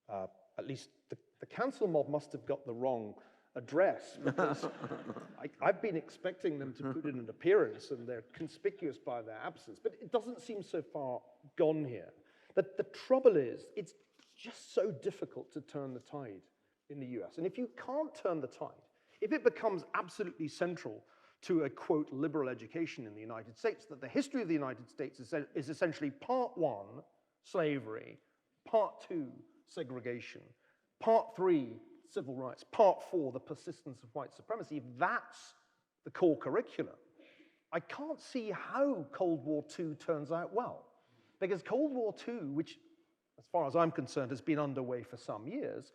At least the cancel mob must have got the wrong address, because I've been expecting them to put in an appearance, and they're conspicuous by their absence, but it doesn't seem so far gone here. But the trouble is, it's just so difficult to turn the tide in the US. And if you can't turn the tide, if it becomes absolutely central to a, quote, liberal education in the United States, that the history of the United States is essentially part one, slavery, part two, segregation, part three, civil rights, part four, the persistence of white supremacy, if that's the core curriculum, I can't see how Cold War II turns out well. Because Cold War II, which, as far as I'm concerned, has been underway for some years,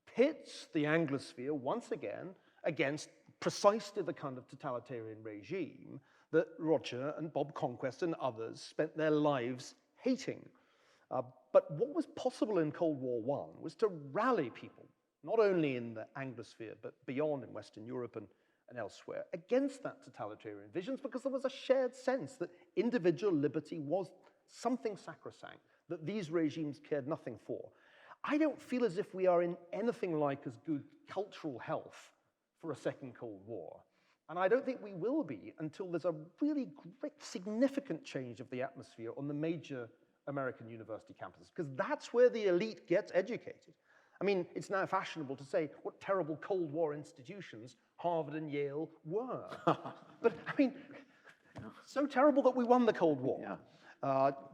pits the Anglosphere once again against precisely the kind of totalitarian regime that Roger and Bob Conquest and others spent their lives hating. But what was possible in Cold War I was to rally people, not only in the Anglosphere, but beyond in Western Europe and elsewhere, against that totalitarian visions, because there was a shared sense that individual liberty was something sacrosanct, that these regimes cared nothing for. I don't feel as if we are in anything like as good cultural health for a second Cold War. And I don't think we will be until there's a really great, significant change of the atmosphere on the major American university campuses, because that's where the elite gets educated. I mean, it's now fashionable to say what terrible Cold War institutions Harvard and Yale were. But I mean, so terrible that we won the Cold War. Yeah.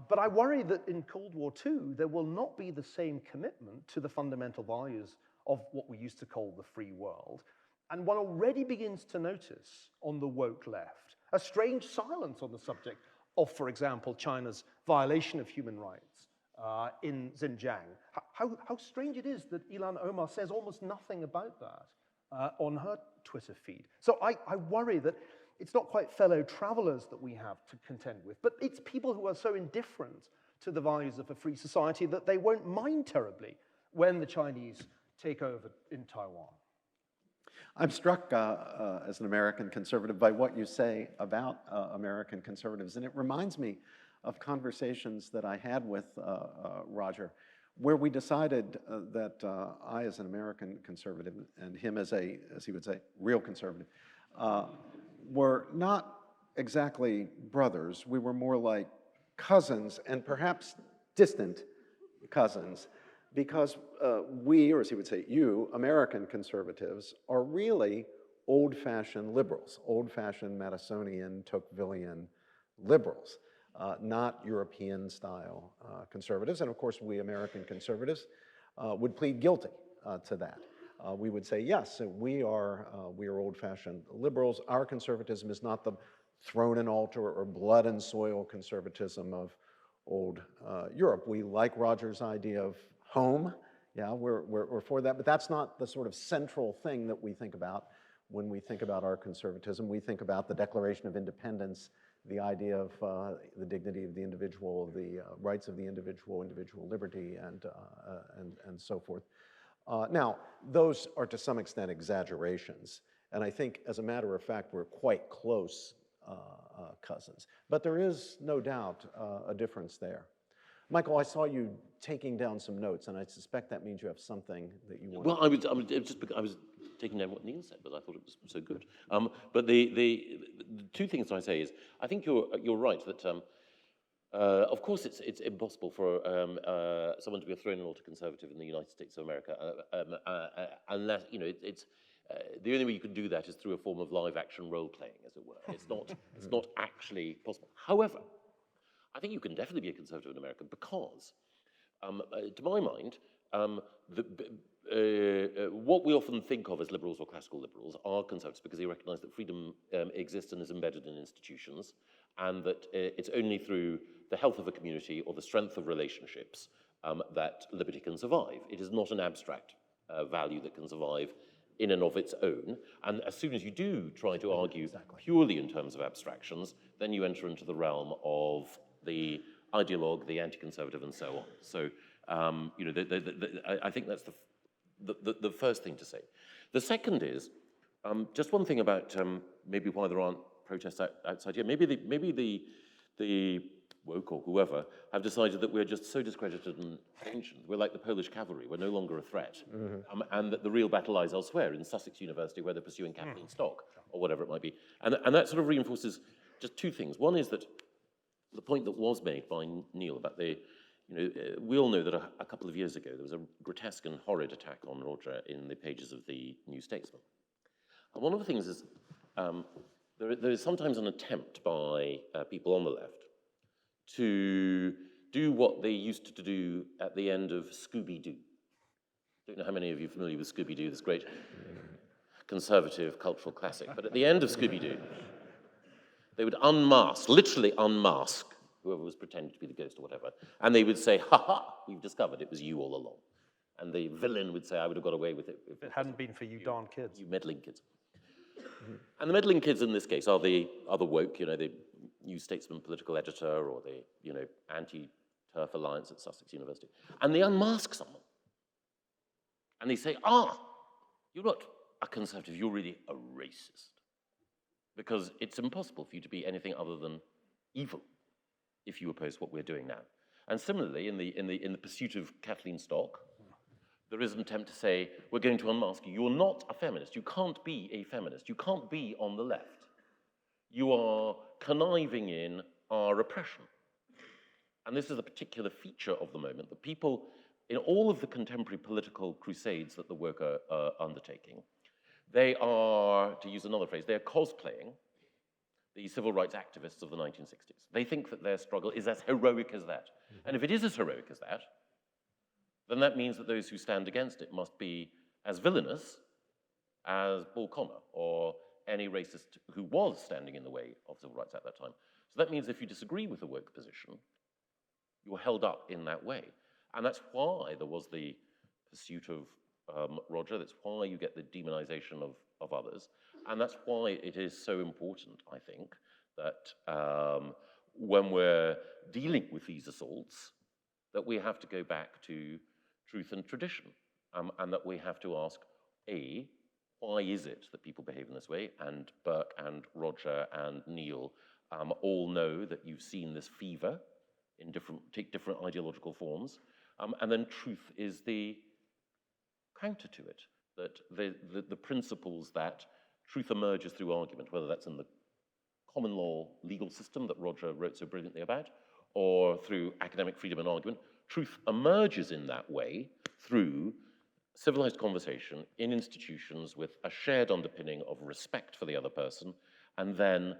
But I worry that in Cold War II, there will not be the same commitment to the fundamental values of what we used to call the free world. And one already begins to notice on the woke left a strange silence on the subject of, for example, China's violation of human rights in Xinjiang. How strange it is that Ilhan Omar says almost nothing about that on her Twitter feed. So I worry that it's not quite fellow travelers that we have to contend with, but it's people who are so indifferent to the values of a free society that they won't mind terribly when the Chinese take over in Taiwan. I'm struck as an American conservative by what you say about American conservatives, and it reminds me of conversations that I had with Roger, where we decided that I, as an American conservative, and him as he would say, real conservative, were not exactly brothers. We were more like cousins, and perhaps distant cousins, because we, or as he would say, you, American conservatives, are really old-fashioned liberals, old-fashioned Madisonian, Tocquevillian liberals, not European-style conservatives. And of course, we American conservatives would plead guilty to that. We would say, yes, we are old-fashioned liberals. Our conservatism is not the throne and altar or blood and soil conservatism of old Europe. We like Roger's idea of home. Yeah, we're for that, but that's not the sort of central thing that we think about when we think about our conservatism. We think about the Declaration of Independence, the idea of the dignity of the individual, the rights of the individual, individual liberty, and so forth. Now, those are to some extent exaggerations, and I think, as a matter of fact, we're quite close cousins. But there is no doubt a difference there. Michael, I saw you taking down some notes, and I suspect that means you have something that you want. Well, I was taking down what Neil said, but I thought it was so good. But the two things I say is, I think you're right that of course it's impossible for someone to be a thrown and altar conservative in the United States of America unless it's. The only way you can do that is through a form of live action role playing, as it were. It's not actually possible. However, I think you can definitely be a conservative in America because, to my mind, what we often think of as liberals or classical liberals are conservatives because they recognize that freedom exists and is embedded in institutions, and that it's only through the health of a community or the strength of relationships that liberty can survive. It is not an abstract value that can survive in and of its own. And as soon as you do try to argue purely in terms of abstractions, then you enter into the realm of the ideologue, the anti-conservative, and so on. So, I think that's the first thing to say. The second is just one thing about maybe why there aren't protests outside here. Maybe the woke or whoever have decided that we're just so discredited and ancient. We're like the Polish cavalry. We're no longer a threat, and that the real battle lies elsewhere in Sussex University, where they're pursuing capital stock or whatever it might be. And that sort of reinforces just two things. One is that the point that was made by Neil about the we all know that a couple of years ago there was a grotesque and horrid attack on Roger in the pages of the New Statesman. And one of the things is there is sometimes an attempt by people on the left to do what they used to do at the end of Scooby-Doo. I don't know how many of you are familiar with Scooby-Doo, this great conservative cultural classic, but at the end of Scooby-Doo, they would unmask, literally unmask, whoever was pretending to be the ghost or whatever, and they would say, "Ha ha, we've discovered it was you all along." And the villain would say, "I would have got away with it If it hadn't been for you darn kids. you meddling kids." And the meddling kids in this case are the woke, the New Statesman political editor or the, anti-turf alliance at Sussex University. And they unmask someone. And they say, you're not a conservative, you're really a racist. Because it's impossible for you to be anything other than evil if you oppose what we're doing now. And similarly, in the pursuit of Kathleen Stock, there is an attempt to say, we're going to unmask you. You're not a feminist. You can't be a feminist. You can't be on the left. You are conniving in our oppression. And this is a particular feature of the moment. The people, in all of the contemporary political crusades that the woke are undertaking, they are, to use another phrase, they are cosplaying the civil rights activists of the 1960s. They think that their struggle is as heroic as that. And if it is as heroic as that, then that means that those who stand against it must be as villainous as Paul Connor or any racist who was standing in the way of civil rights at that time. So that means if you disagree with the woke position, you're held up in that way. And that's why there was the pursuit of Roger. That's why you get the demonization of others. And that's why it is so important, I think, that when we're dealing with these assaults, that we have to go back to truth and tradition, and that we have to ask, A, why is it that people behave in this way? And Burke and Roger and Niall all know that you've seen this fever in different ideological forms, and then truth is the counter to it, that the principles that truth emerges through argument, whether that's in the common law legal system that Roger wrote so brilliantly about, or through academic freedom and argument, truth emerges in that way through civilized conversation in institutions with a shared underpinning of respect for the other person, and then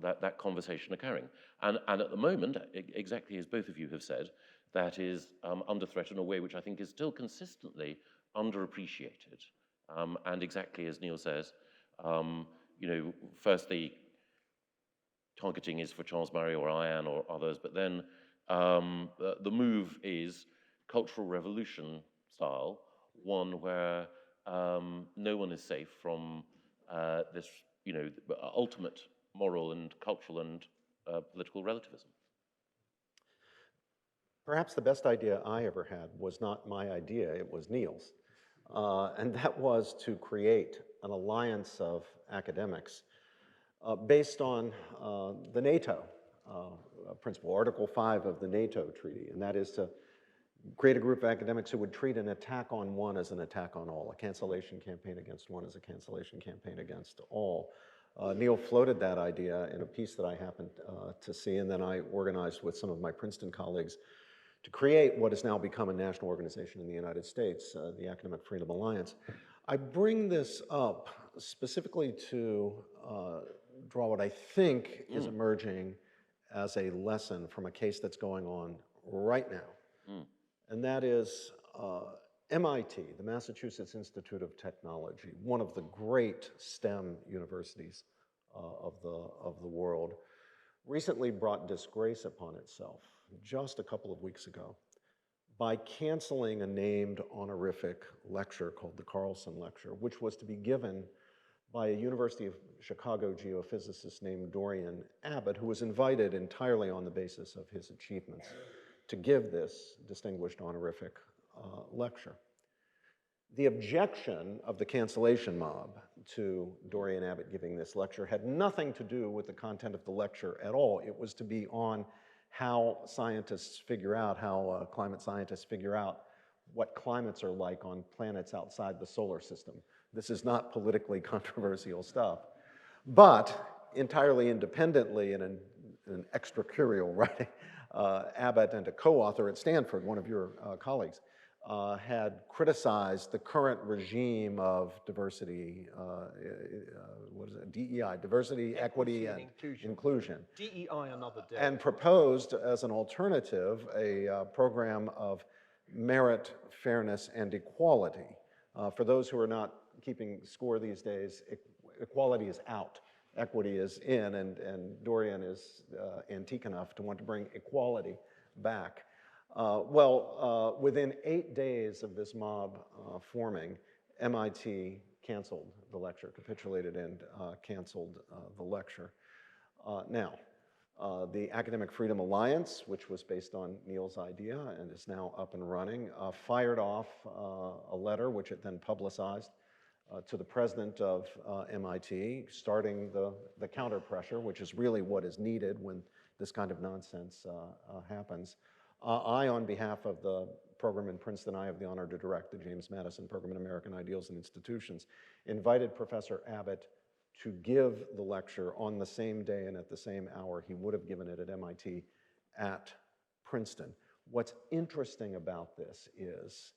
that conversation occurring. And at the moment, exactly as both of you have said, that is under threat in a way which I think is still consistently underappreciated. And exactly as Niall says, first the targeting is for Charles Murray or Ian or others, but then the move is cultural revolution style, one where no one is safe from this, ultimate moral and cultural and political relativism. Perhaps the best idea I ever had was not my idea, it was Niall's. And that was to create an alliance of academics based on the NATO principle, Article 5 of the NATO treaty, and that is to create a group of academics who would treat an attack on one as an attack on all, a cancellation campaign against one as a cancellation campaign against all. Niall floated that idea in a piece that I happened to see, and then I organized with some of my Princeton colleagues to create what has now become a national organization in the United States, the Academic Freedom Alliance. I bring this up specifically to draw what I think is emerging as a lesson from a case that's going on right now. And that is MIT, the Massachusetts Institute of Technology, one of the great STEM universities of the world, recently brought disgrace upon itself just a couple of weeks ago by canceling a named honorific lecture called the Carlson Lecture, which was to be given by a University of Chicago geophysicist named Dorian Abbott, who was invited entirely on the basis of his achievements to give this distinguished honorific lecture. The objection of the cancellation mob to Dorian Abbott giving this lecture had nothing to do with the content of the lecture at all. It was to be on how scientists figure out, how climate scientists figure out what climates are like on planets outside the solar system. This is not politically controversial stuff. But entirely independently in an extracurricular writing, Abbott and a co-author at Stanford, one of your colleagues, had criticized the current regime of diversity, what is it, DEI, diversity, equity, and inclusion. DEI another day. And proposed as an alternative a program of merit, fairness, and equality. For those who are not keeping score these days, equality is out. Equity is in, and Dorian is antique enough to want to bring equality back. Within 8 days of this mob forming, MIT canceled the lecture, capitulated and canceled the lecture. The Academic Freedom Alliance, which was based on Niall's idea and is now up and running, fired off a letter, which it then publicized, to the president of MIT, starting the counter pressure, which is really what is needed when this kind of nonsense happens. I, on behalf of the program in Princeton, I have the honor to direct the James Madison Program in American Ideals and Institutions, invited Professor Abbott to give the lecture on the same day and at the same hour he would have given it at MIT at Princeton. What's interesting about this is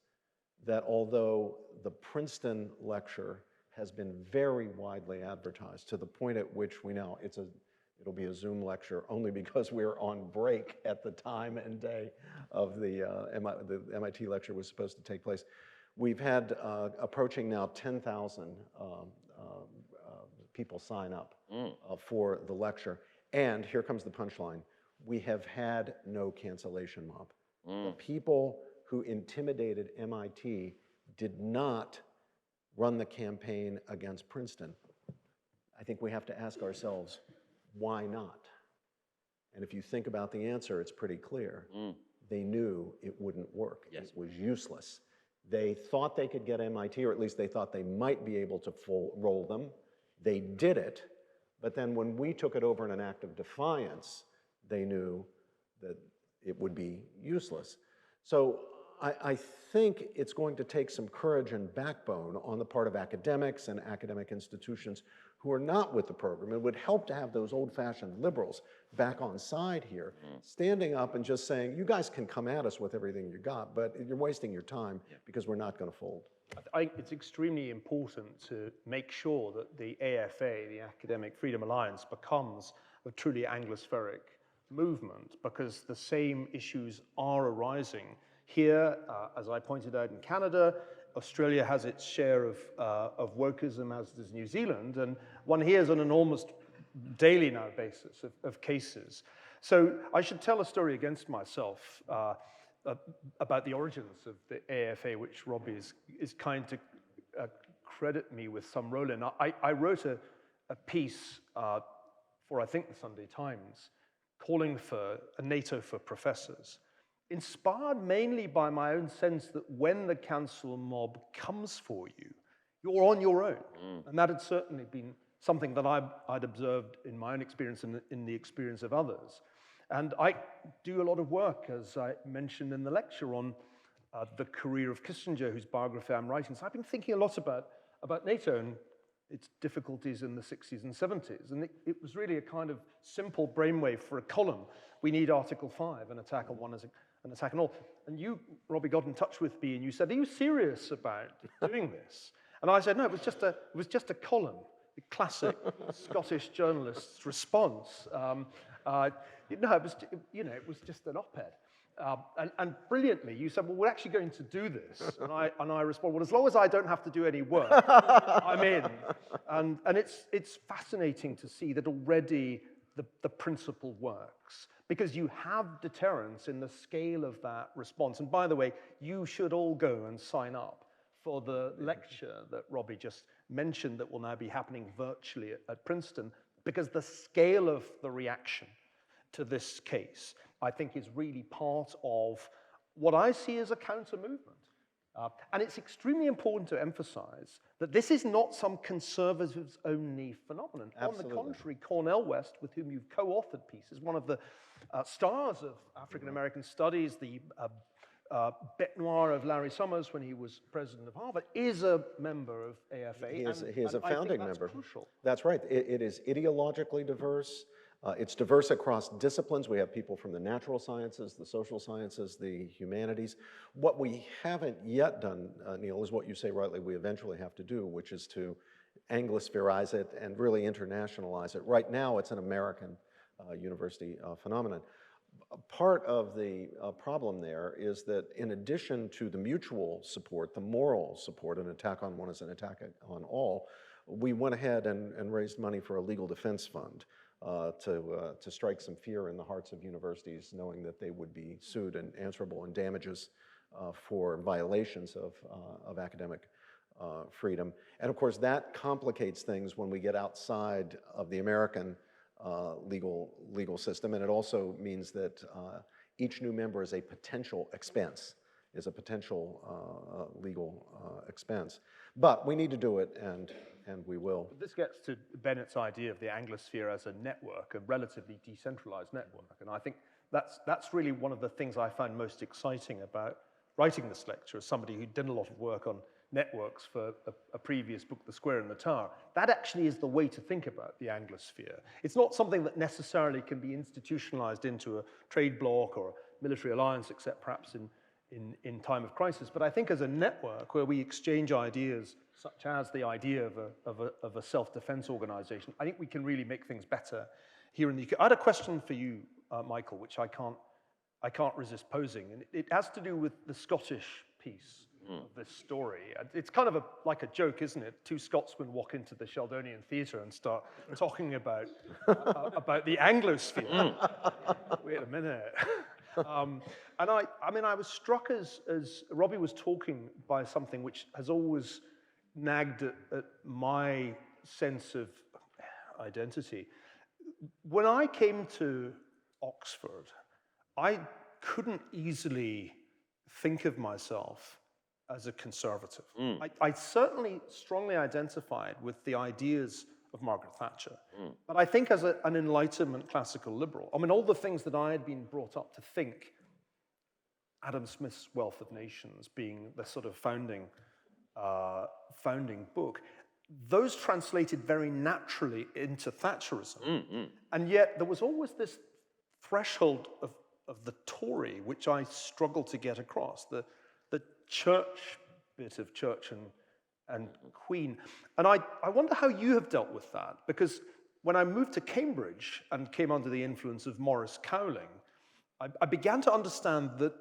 that although the Princeton lecture has been very widely advertised to the point at which we know it'll be a Zoom lecture only because we're on break at the time and day of the MIT lecture was supposed to take place. We've had approaching now 10,000 people sign up for the lecture. And here comes the punchline. We have had no cancellation mob. The people who intimidated MIT did not run the campaign against Princeton. I think we have to ask ourselves, why not? And if you think about the answer, it's pretty clear. They knew it wouldn't work. Yes. It was useless. They thought they could get MIT, or at least they thought they might be able to roll them. They did it, but then when we took it over in an act of defiance, they knew that it would be useless. So I think it's going to take some courage and backbone on the part of academics and academic institutions who are not with the program. It would help to have those old-fashioned liberals back on side here, standing up and just saying, you guys can come at us with everything you got, but you're wasting your time because we're not going to fold. I think it's extremely important to make sure that the AFA, the Academic Freedom Alliance, becomes a truly Anglospheric movement, because the same issues are arising here, as I pointed out, in Canada. Australia has its share of wokeism, as does New Zealand, and one hears on an almost daily now basis of cases. So I should tell a story against myself about the origins of the AFA, which Robbie is kind to credit me with some role in. I wrote a piece for, I think, the Sunday Times, calling for a NATO for professors, inspired mainly by my own sense that when the cancel mob comes for you, you're on your own. And that had certainly been something that I'd observed in my own experience and in the experience of others. And I do a lot of work, as I mentioned in the lecture, on the career of Kissinger, whose biography I'm writing. So I've been thinking a lot about NATO and its difficulties in the 60s and 70s. And it was really a kind of simple brainwave for a column. We need Article 5, an attack on one as an attack on all. And you, Robbie, got in touch with me and you said, are you serious about doing this? And I said, no, it was just a column, the classic Scottish journalist's response. It was just an op-ed. And brilliantly, you said, well, we're actually going to do this. And I responded, well, as long as I don't have to do any work, I'm in. And it's fascinating to see that already the principle works, because you have deterrence in the scale of that response. And by the way, you should all go and sign up for the lecture that Robbie just mentioned that will now be happening virtually at Princeton, because the scale of the reaction to this case, I think, is really part of what I see as a counter-movement. And it's extremely important to emphasize that this is not some conservatives-only phenomenon. Absolutely. On the contrary, Cornel West, with whom you've co-authored pieces, one of the stars of African-American studies, the bête noire of Larry Summers when he was president of Harvard, is a member of AFA. He is a founding member. Crucial. That's right. It is ideologically diverse. It's diverse across disciplines. We have people from the natural sciences, the social sciences, the humanities. What we haven't yet done, Neil, is what you say rightly we eventually have to do, which is to Anglosphereize it and really internationalize it. Right now, it's an American university phenomenon. Part of the problem there is that in addition to the mutual support, the moral support, an attack on one is an attack on all, we went ahead and raised money for a legal defense fund to strike some fear in the hearts of universities, knowing that they would be sued and answerable in damages for violations of academic freedom. And of course, that complicates things when we get outside of the American legal system, and it also means that each new member is a potential expense, is a potential legal expense. But we need to do it, and we will. This gets to Bennett's idea of the Anglosphere as a network, a relatively decentralized network, and I think that's really one of the things I found most exciting about writing this lecture, as somebody who did a lot of work on networks for a previous book, The Square and the Tower. That actually is the way to think about the Anglosphere. It's not something that necessarily can be institutionalized into a trade bloc or a military alliance, except perhaps in time of crisis. But I think as a network where we exchange ideas, such as the idea of a self-defense organization, I think we can really make things better here in the UK. I had a question for you, Michael, which I can't resist posing, and it has to do with the Scottish piece of this story. It's kind of like a joke, isn't it? Two Scotsmen walk into the Sheldonian theatre and start talking about the Anglosphere. Wait a minute. And I was struck as Robbie was talking by something which has always nagged at my sense of identity. When I came to Oxford, I couldn't easily think of myself as a conservative. I certainly strongly identified with the ideas of Margaret Thatcher, but I think as an Enlightenment classical liberal, I mean, all the things that I had been brought up to think, Adam Smith's Wealth of Nations being the sort of founding book, those translated very naturally into Thatcherism. And yet there was always this threshold of the Tory, which I struggled to get across, the church bit of church and Queen. And I wonder how you have dealt with that, because when I moved to Cambridge and came under the influence of Maurice Cowling, I began to understand that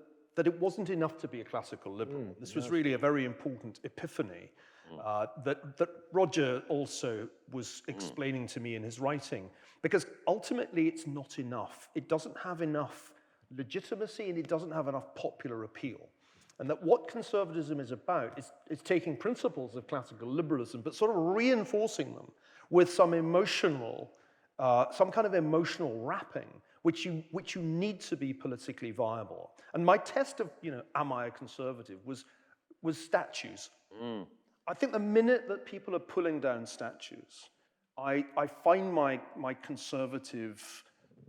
it wasn't enough to be a classical liberal. This was really a very important epiphany that Roger also was explaining to me in his writing, because ultimately it's not enough. It doesn't have enough legitimacy and it doesn't have enough popular appeal. And that what conservatism is about is taking principles of classical liberalism, but sort of reinforcing them with some emotional, some kind of emotional wrapping, which you need to be politically viable. And my test of, am I a conservative, was statues. I think the minute that people are pulling down statues, I find my conservative,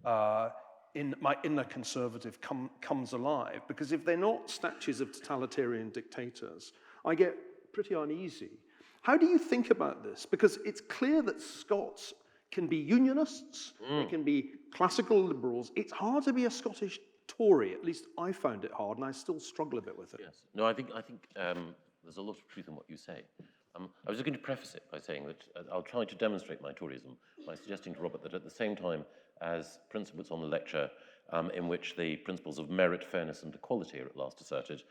my inner conservative comes alive, because if they're not statues of totalitarian dictators, I get pretty uneasy. How do you think about this? Because it's clear that Scots can be unionists, they can be classical liberals. It's hard to be a Scottish Tory. At least I found it hard, and I still struggle a bit with it. Yes. No, I think there's a lot of truth in what you say. I was just going to preface it by saying that I'll try to demonstrate my Toryism by suggesting to Robert that at the same time as principles on the lecture in which the principles of merit, fairness and equality are at last asserted,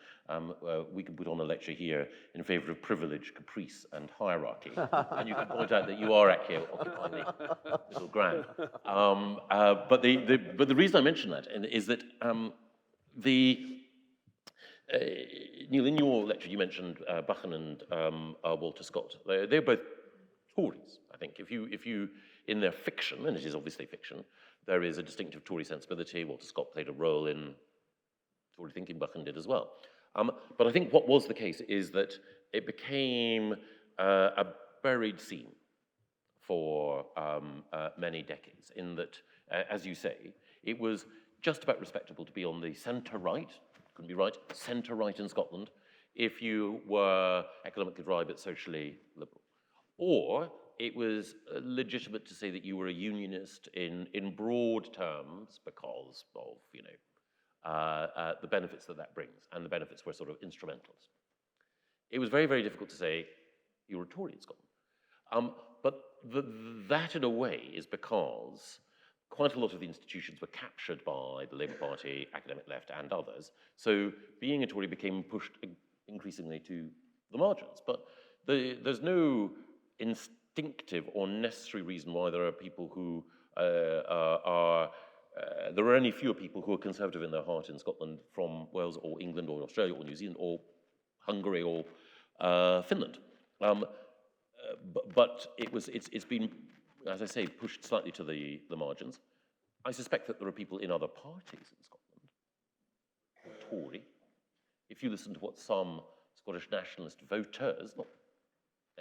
we can put on a lecture here in favour of privilege, caprice and hierarchy. And you can point out that you are actually occupying the middle ground. But the reason I mention that is that Neil, in your lecture, you mentioned Buchan and Walter Scott. They're both Tories, I think. If you, in their fiction, and it is obviously fiction, there is a distinctive Tory sensibility. Walter Scott played a role in Tory thinking, Buchan did as well. But I think what was the case is that it became a buried scene for many decades, in that, as you say, it was just about respectable to be on the centre-right, couldn't be right, centre-right in Scotland, if you were economically dry but socially liberal. Or it was legitimate to say that you were a unionist in broad terms because of, the benefits that brings, and the benefits were sort of instrumentalist. It was very, very difficult to say you were a Tory in Scotland. But that, in a way, is because quite a lot of the institutions were captured by the Labour Party, academic left, and others. So being a Tory became pushed increasingly to the margins. But there's no instinctive or necessary reason why there are people who there are only fewer people who are conservative in their heart in Scotland from Wales or England or Australia or New Zealand or Hungary or Finland. But it's been, as I say, pushed slightly to the margins. I suspect that there are people in other parties in Scotland who are Tory. If you listen to what some Scottish nationalist voters, not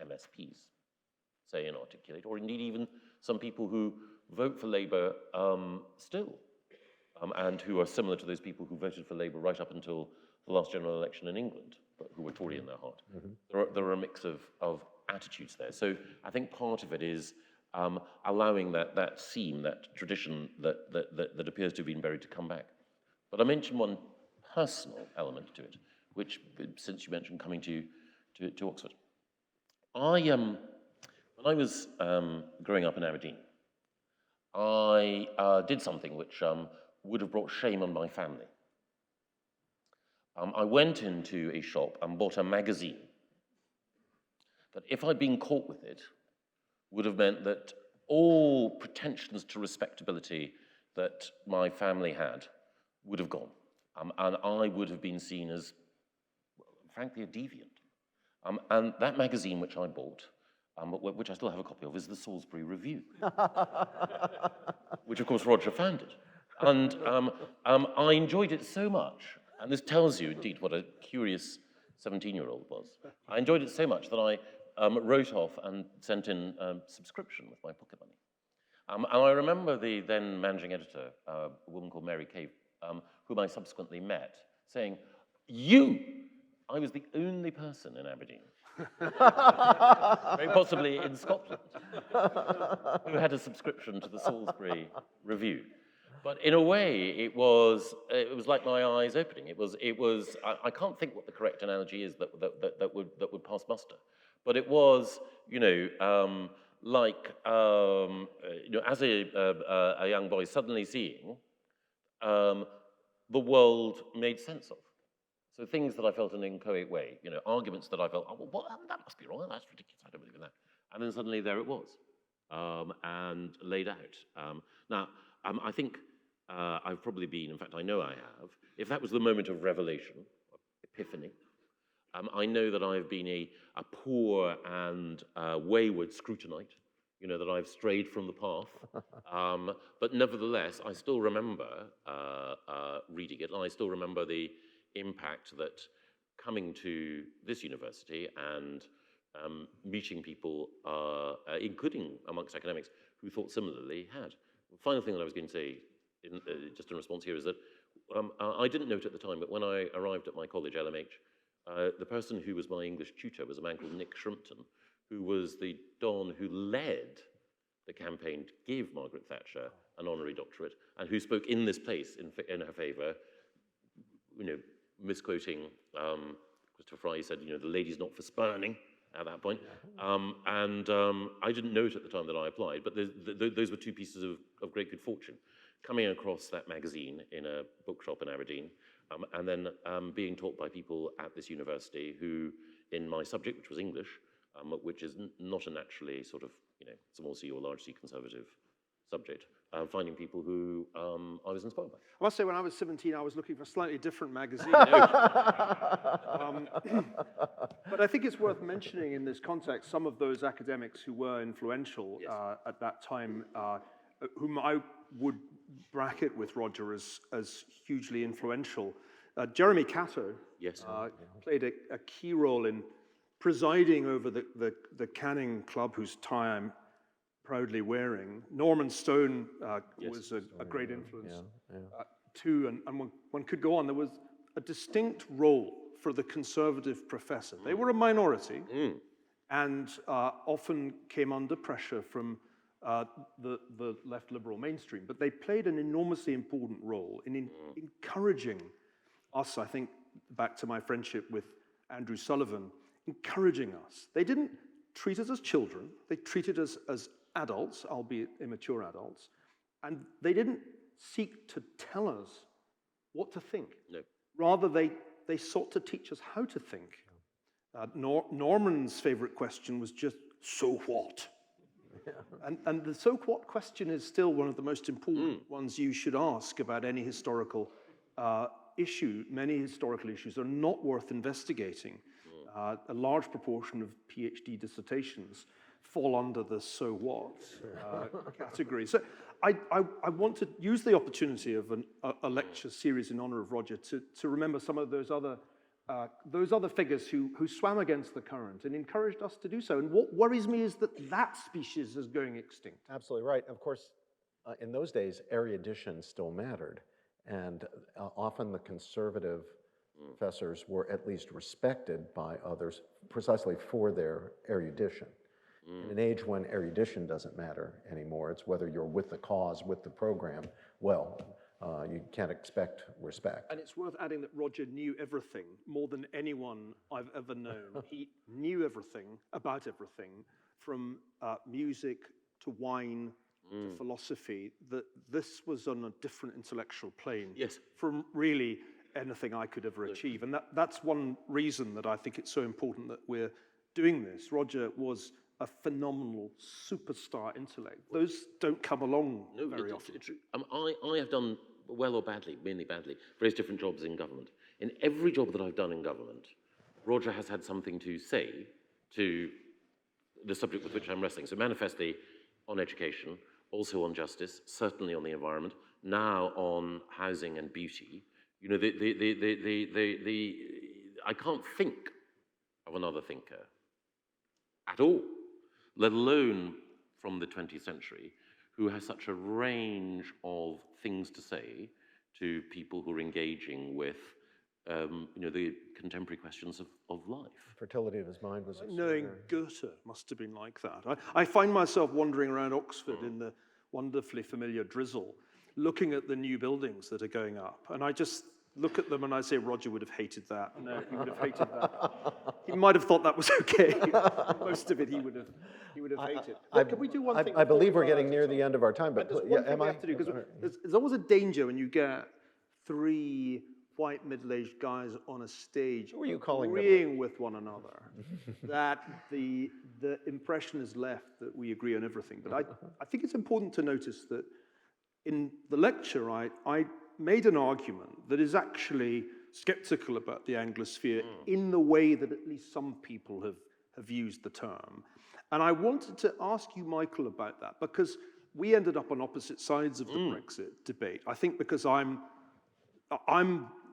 MSPs, say and articulate, or indeed even some people who vote for Labour still, and who are similar to those people who voted for Labour right up until the last general election in England, but who were Tory in their heart. There are a mix of attitudes there. So I think part of it is allowing that seam, that tradition that appears to have been buried to come back. But I mentioned one personal element to it, which, since you mentioned coming to Oxford, when I was growing up in Aberdeen, I did something which would have brought shame on my family. I went into a shop and bought a magazine that, if I'd been caught with it, would have meant that all pretensions to respectability that my family had would have gone. And I would have been seen as, well, frankly, a deviant. And that magazine which I bought, which I still have a copy of, is the Salisbury Review, which, of course, Roger founded. And I enjoyed it so much, and this tells you, indeed, what a curious 17-year-old was. I enjoyed it so much that I wrote off and sent in subscription with my pocket money. And I remember the then managing editor, a woman called Mary Cave, whom I subsequently met, saying, I was the only person in Aberdeen, very possibly in Scotland, who had a subscription to the Salisbury Review. But in a way, it was like my eyes opening. It was. I can't think what the correct analogy is that would pass muster. But it was, like as a young boy suddenly seeing the world made sense of. So things that I felt in an inchoate way, arguments that I felt, that must be wrong, that's ridiculous, I don't believe in that. And then suddenly there it was, and laid out. Now, I think I've probably been, in fact, I know I have, if that was the moment of revelation, epiphany, I know that I've been a poor and wayward Scrutonite, that I've strayed from the path. But nevertheless, I still remember reading it, and I still remember the impact that coming to this university and meeting people, including amongst academics, who thought similarly had. The final thing that I was going to say, just in response here, is that I didn't note at the time, but when I arrived at my college, LMH, the person who was my English tutor was a man called Nick Shrimpton, who was the Don who led the campaign to give Margaret Thatcher an honorary doctorate, and who spoke in this place in her favour, misquoting Christopher Fry. He said, the lady's not for spurning at that point. I didn't know it at the time that I applied, but those were two pieces of great good fortune. Coming across that magazine in a bookshop in Aberdeen, and then being taught by people at this university who, in my subject, which was English, which is not a naturally sort of, small c or large c conservative subject, finding people who I was inspired by. I must say, when I was 17, I was looking for a slightly different magazine. But I think it's worth mentioning in this context some of those academics who were influential at that time, whom I would bracket with Roger as hugely influential. Jeremy Catto played a key role in presiding over the Canning Club, whose tie I'm proudly wearing. Norman Stone was a great influence too, and one could go on. There was a distinct role for the conservative professor. They were a minority, and often came under pressure from the left liberal mainstream. But they played an enormously important role in encouraging us, I think, back to my friendship with Andrew Sullivan, encouraging us. They didn't treat us as children. They treated us as adults, albeit immature adults. And they didn't seek to tell us what to think. No. Rather, they sought to teach us how to think. Norman's favorite question was just, so what? And the so what question is still one of the most important ones you should ask about any historical issue. Many historical issues are not worth investigating. A large proportion of PhD dissertations fall under the so what category. So I want to use the opportunity of a lecture series in honor of Roger to remember some of those other figures who swam against the current and encouraged us to do so. And what worries me is that species is going extinct. Absolutely right. Of course, in those days, erudition still mattered. And often the conservative professors were at least respected by others precisely for their erudition. In an age when erudition doesn't matter anymore, it's whether you're with the cause, with the program, well, you can't expect respect. And it's worth adding that Roger knew everything more than anyone I've ever known. He knew everything about everything, from music to wine to philosophy, that this was on a different intellectual plane from really anything I could ever achieve. And that's one reason that I think it's so important that we're doing this. Roger was a phenomenal superstar intellect. Those don't come along very often. It's true. I have done well or badly, mainly badly, various different jobs in government. In every job that I've done in government, Roger has had something to say to the subject with which I'm wrestling. So manifestly on education, also on justice, certainly on the environment, now on housing and beauty. You know, I can't think of another thinker at all, let alone from the 20th century, who has such a range of things to say to people who are engaging with, you know, the contemporary questions of life. Fertility of his mind was Knowing Goethe must have been like that. I find myself wandering around Oxford in the wonderfully familiar drizzle, looking at the new buildings that are going up, and I just look at them and I say, Roger would have hated that. No, he would have hated that. He might have thought that was okay. Most of it he would have hated. Look, can we do one thing? I believe we're getting near the end of our time, but there's one thing we have to do, because there's always a danger when you get three white middle-aged guys on a stage agreeing with one another, that the impression is left that we agree on everything. But I think it's important to notice that in the lecture, I made an argument that is actually skeptical about the Anglosphere in the way that at least some people have used the term. And I wanted to ask you, Michael, about that, because we ended up on opposite sides of the Brexit debate. I think because I'm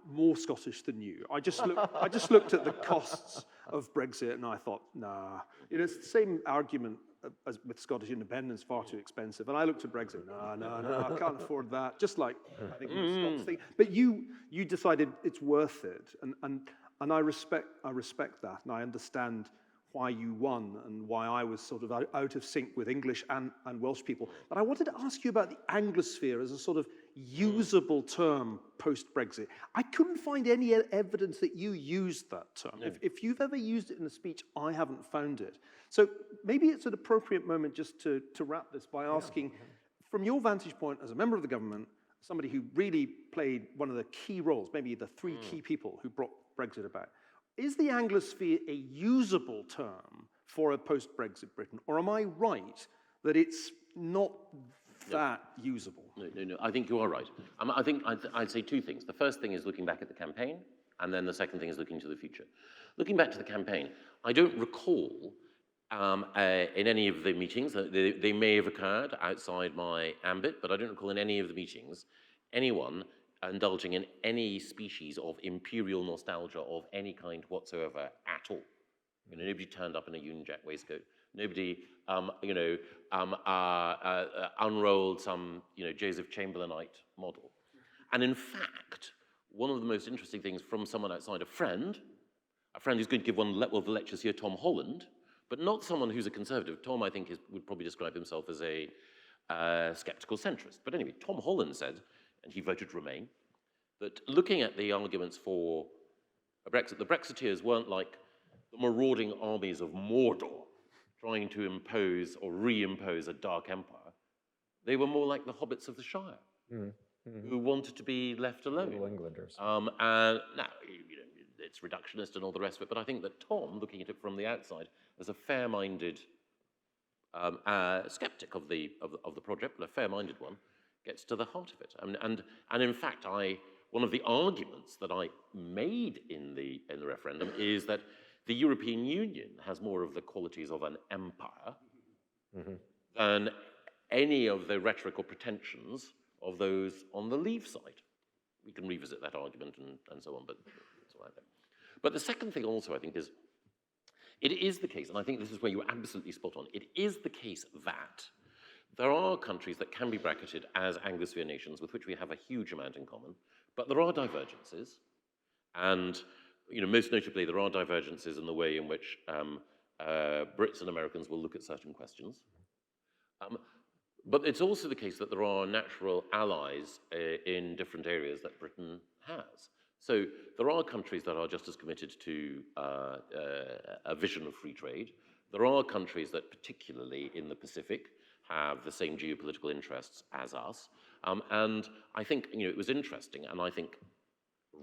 more Scottish than you. I just looked at the costs of Brexit and I thought, nah. You know, it's the same argument as with Scottish independence, far too expensive. And I looked at Brexit, no, I can't afford that. Just like I think the Scots thing. But you decided it's worth it, and I respect that, and I understand why you won and why I was sort of out of sync with English and Welsh people. But I wanted to ask you about the Anglosphere as a sort of usable term post-Brexit. I couldn't find any evidence that you used that term. No. If you've ever used it in a speech, I haven't found it. So maybe it's an appropriate moment just to wrap this by asking, from your vantage point as a member of the government, somebody who really played one of the key roles, maybe the three key people who brought Brexit about, is the Anglosphere a usable term for a post-Brexit Britain, or am I right that it's not that usable? No, I think you are right. I think I'd say two things. The first thing is looking back at the campaign, and then the second thing is looking to the future. Looking back to the campaign, I don't recall in any of the meetings, they may have occurred outside my ambit, but I don't recall in any of the meetings anyone indulging in any species of imperial nostalgia of any kind whatsoever at all. You know, nobody turned up in a Union Jack waistcoat. Nobody, unrolled some, Joseph Chamberlainite model. And in fact, one of the most interesting things from someone outside, a friend who's going to give one of the lectures here, Tom Holland, but not someone who's a conservative. Tom, I think, would probably describe himself as a skeptical centrist. But anyway, Tom Holland said, and he voted Remain, that looking at the arguments for a Brexit, the Brexiteers weren't like the marauding armies of Mordor trying to impose or reimpose a dark empire. They were more like the hobbits of the Shire, who wanted to be left alone. Little Englanders. And now, it's reductionist and all the rest of it, but I think that Tom, looking at it from the outside, as a fair-minded skeptic of the project, but a fair-minded one, gets to the heart of it. And in fact, one of the arguments that I made in the referendum is that the European Union has more of the qualities of an empire than any of the rhetorical pretensions of those on the Leave side. We can revisit that argument and so on, but it's all right there. But the second thing also, I think, is it is the case, and I think this is where you're absolutely spot on, it is the case that there are countries that can be bracketed as Anglosphere nations with which we have a huge amount in common, but there are divergences, and most notably there are divergences in the way in which Brits and Americans will look at certain questions. But it's also the case that there are natural allies in different areas that Britain has. So there are countries that are just as committed to a vision of free trade. There are countries that, particularly in the Pacific, have the same geopolitical interests as us. And I think it was interesting, and I think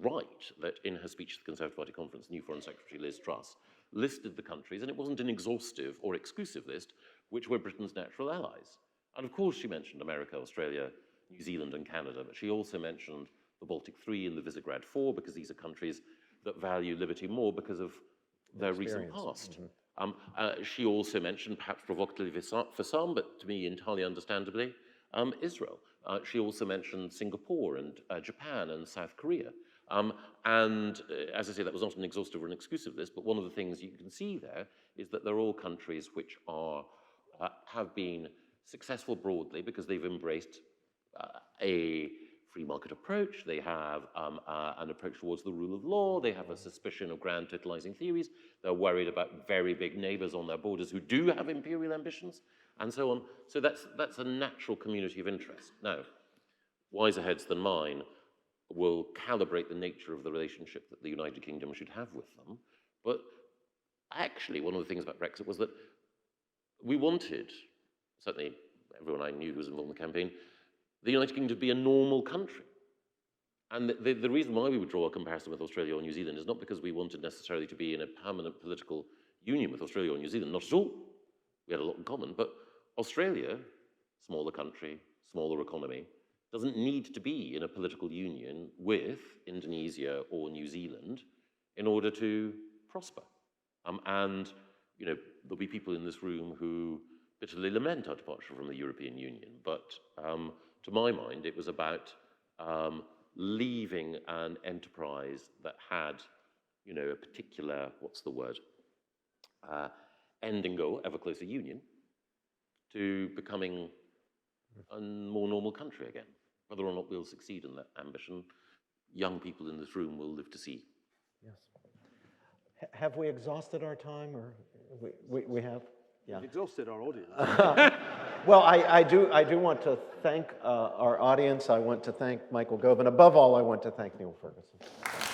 right, that in her speech at the Conservative Party conference, new Foreign Secretary Liz Truss listed the countries, and it wasn't an exhaustive or exclusive list, which were Britain's natural allies. And of course she mentioned America, Australia, New Zealand and Canada, but she also mentioned the Baltic Three and the Visegrad Four, because these are countries that value liberty more because of their recent past. She also mentioned, perhaps provocatively for some, but to me entirely understandably, Israel. She also mentioned Singapore and Japan and South Korea. And as I say, that was not an exhaustive or an exclusive list, but one of the things you can see there is that they're all countries which have been successful broadly because they've embraced a free market approach, they have an approach towards the rule of law, they have a suspicion of grand totalizing theories, they're worried about very big neighbors on their borders who do have imperial ambitions, and so on. So that's a natural community of interest. Now, wiser heads than mine will calibrate the nature of the relationship that the United Kingdom should have with them, but actually one of the things about Brexit was that we wanted, certainly everyone I knew who was involved in the campaign, the United Kingdom to be a normal country. And the reason why we would draw a comparison with Australia or New Zealand is not because we wanted necessarily to be in a permanent political union with Australia or New Zealand, not at all. We had a lot in common, but Australia, smaller country, smaller economy, doesn't need to be in a political union with Indonesia or New Zealand in order to prosper. And there'll be people in this room who bitterly lament our departure from the European Union, but to my mind, it was about leaving an enterprise that had, a particular, end and goal, ever closer union, to becoming a more normal country again. Whether or not we'll succeed in that ambition, young people in this room will live to see. Yes. Have we exhausted our time, or we have? Yeah. We've exhausted our audience. Well, I do want to thank our audience. I want to thank Michael Gove, and above all, I want to thank Niall Ferguson.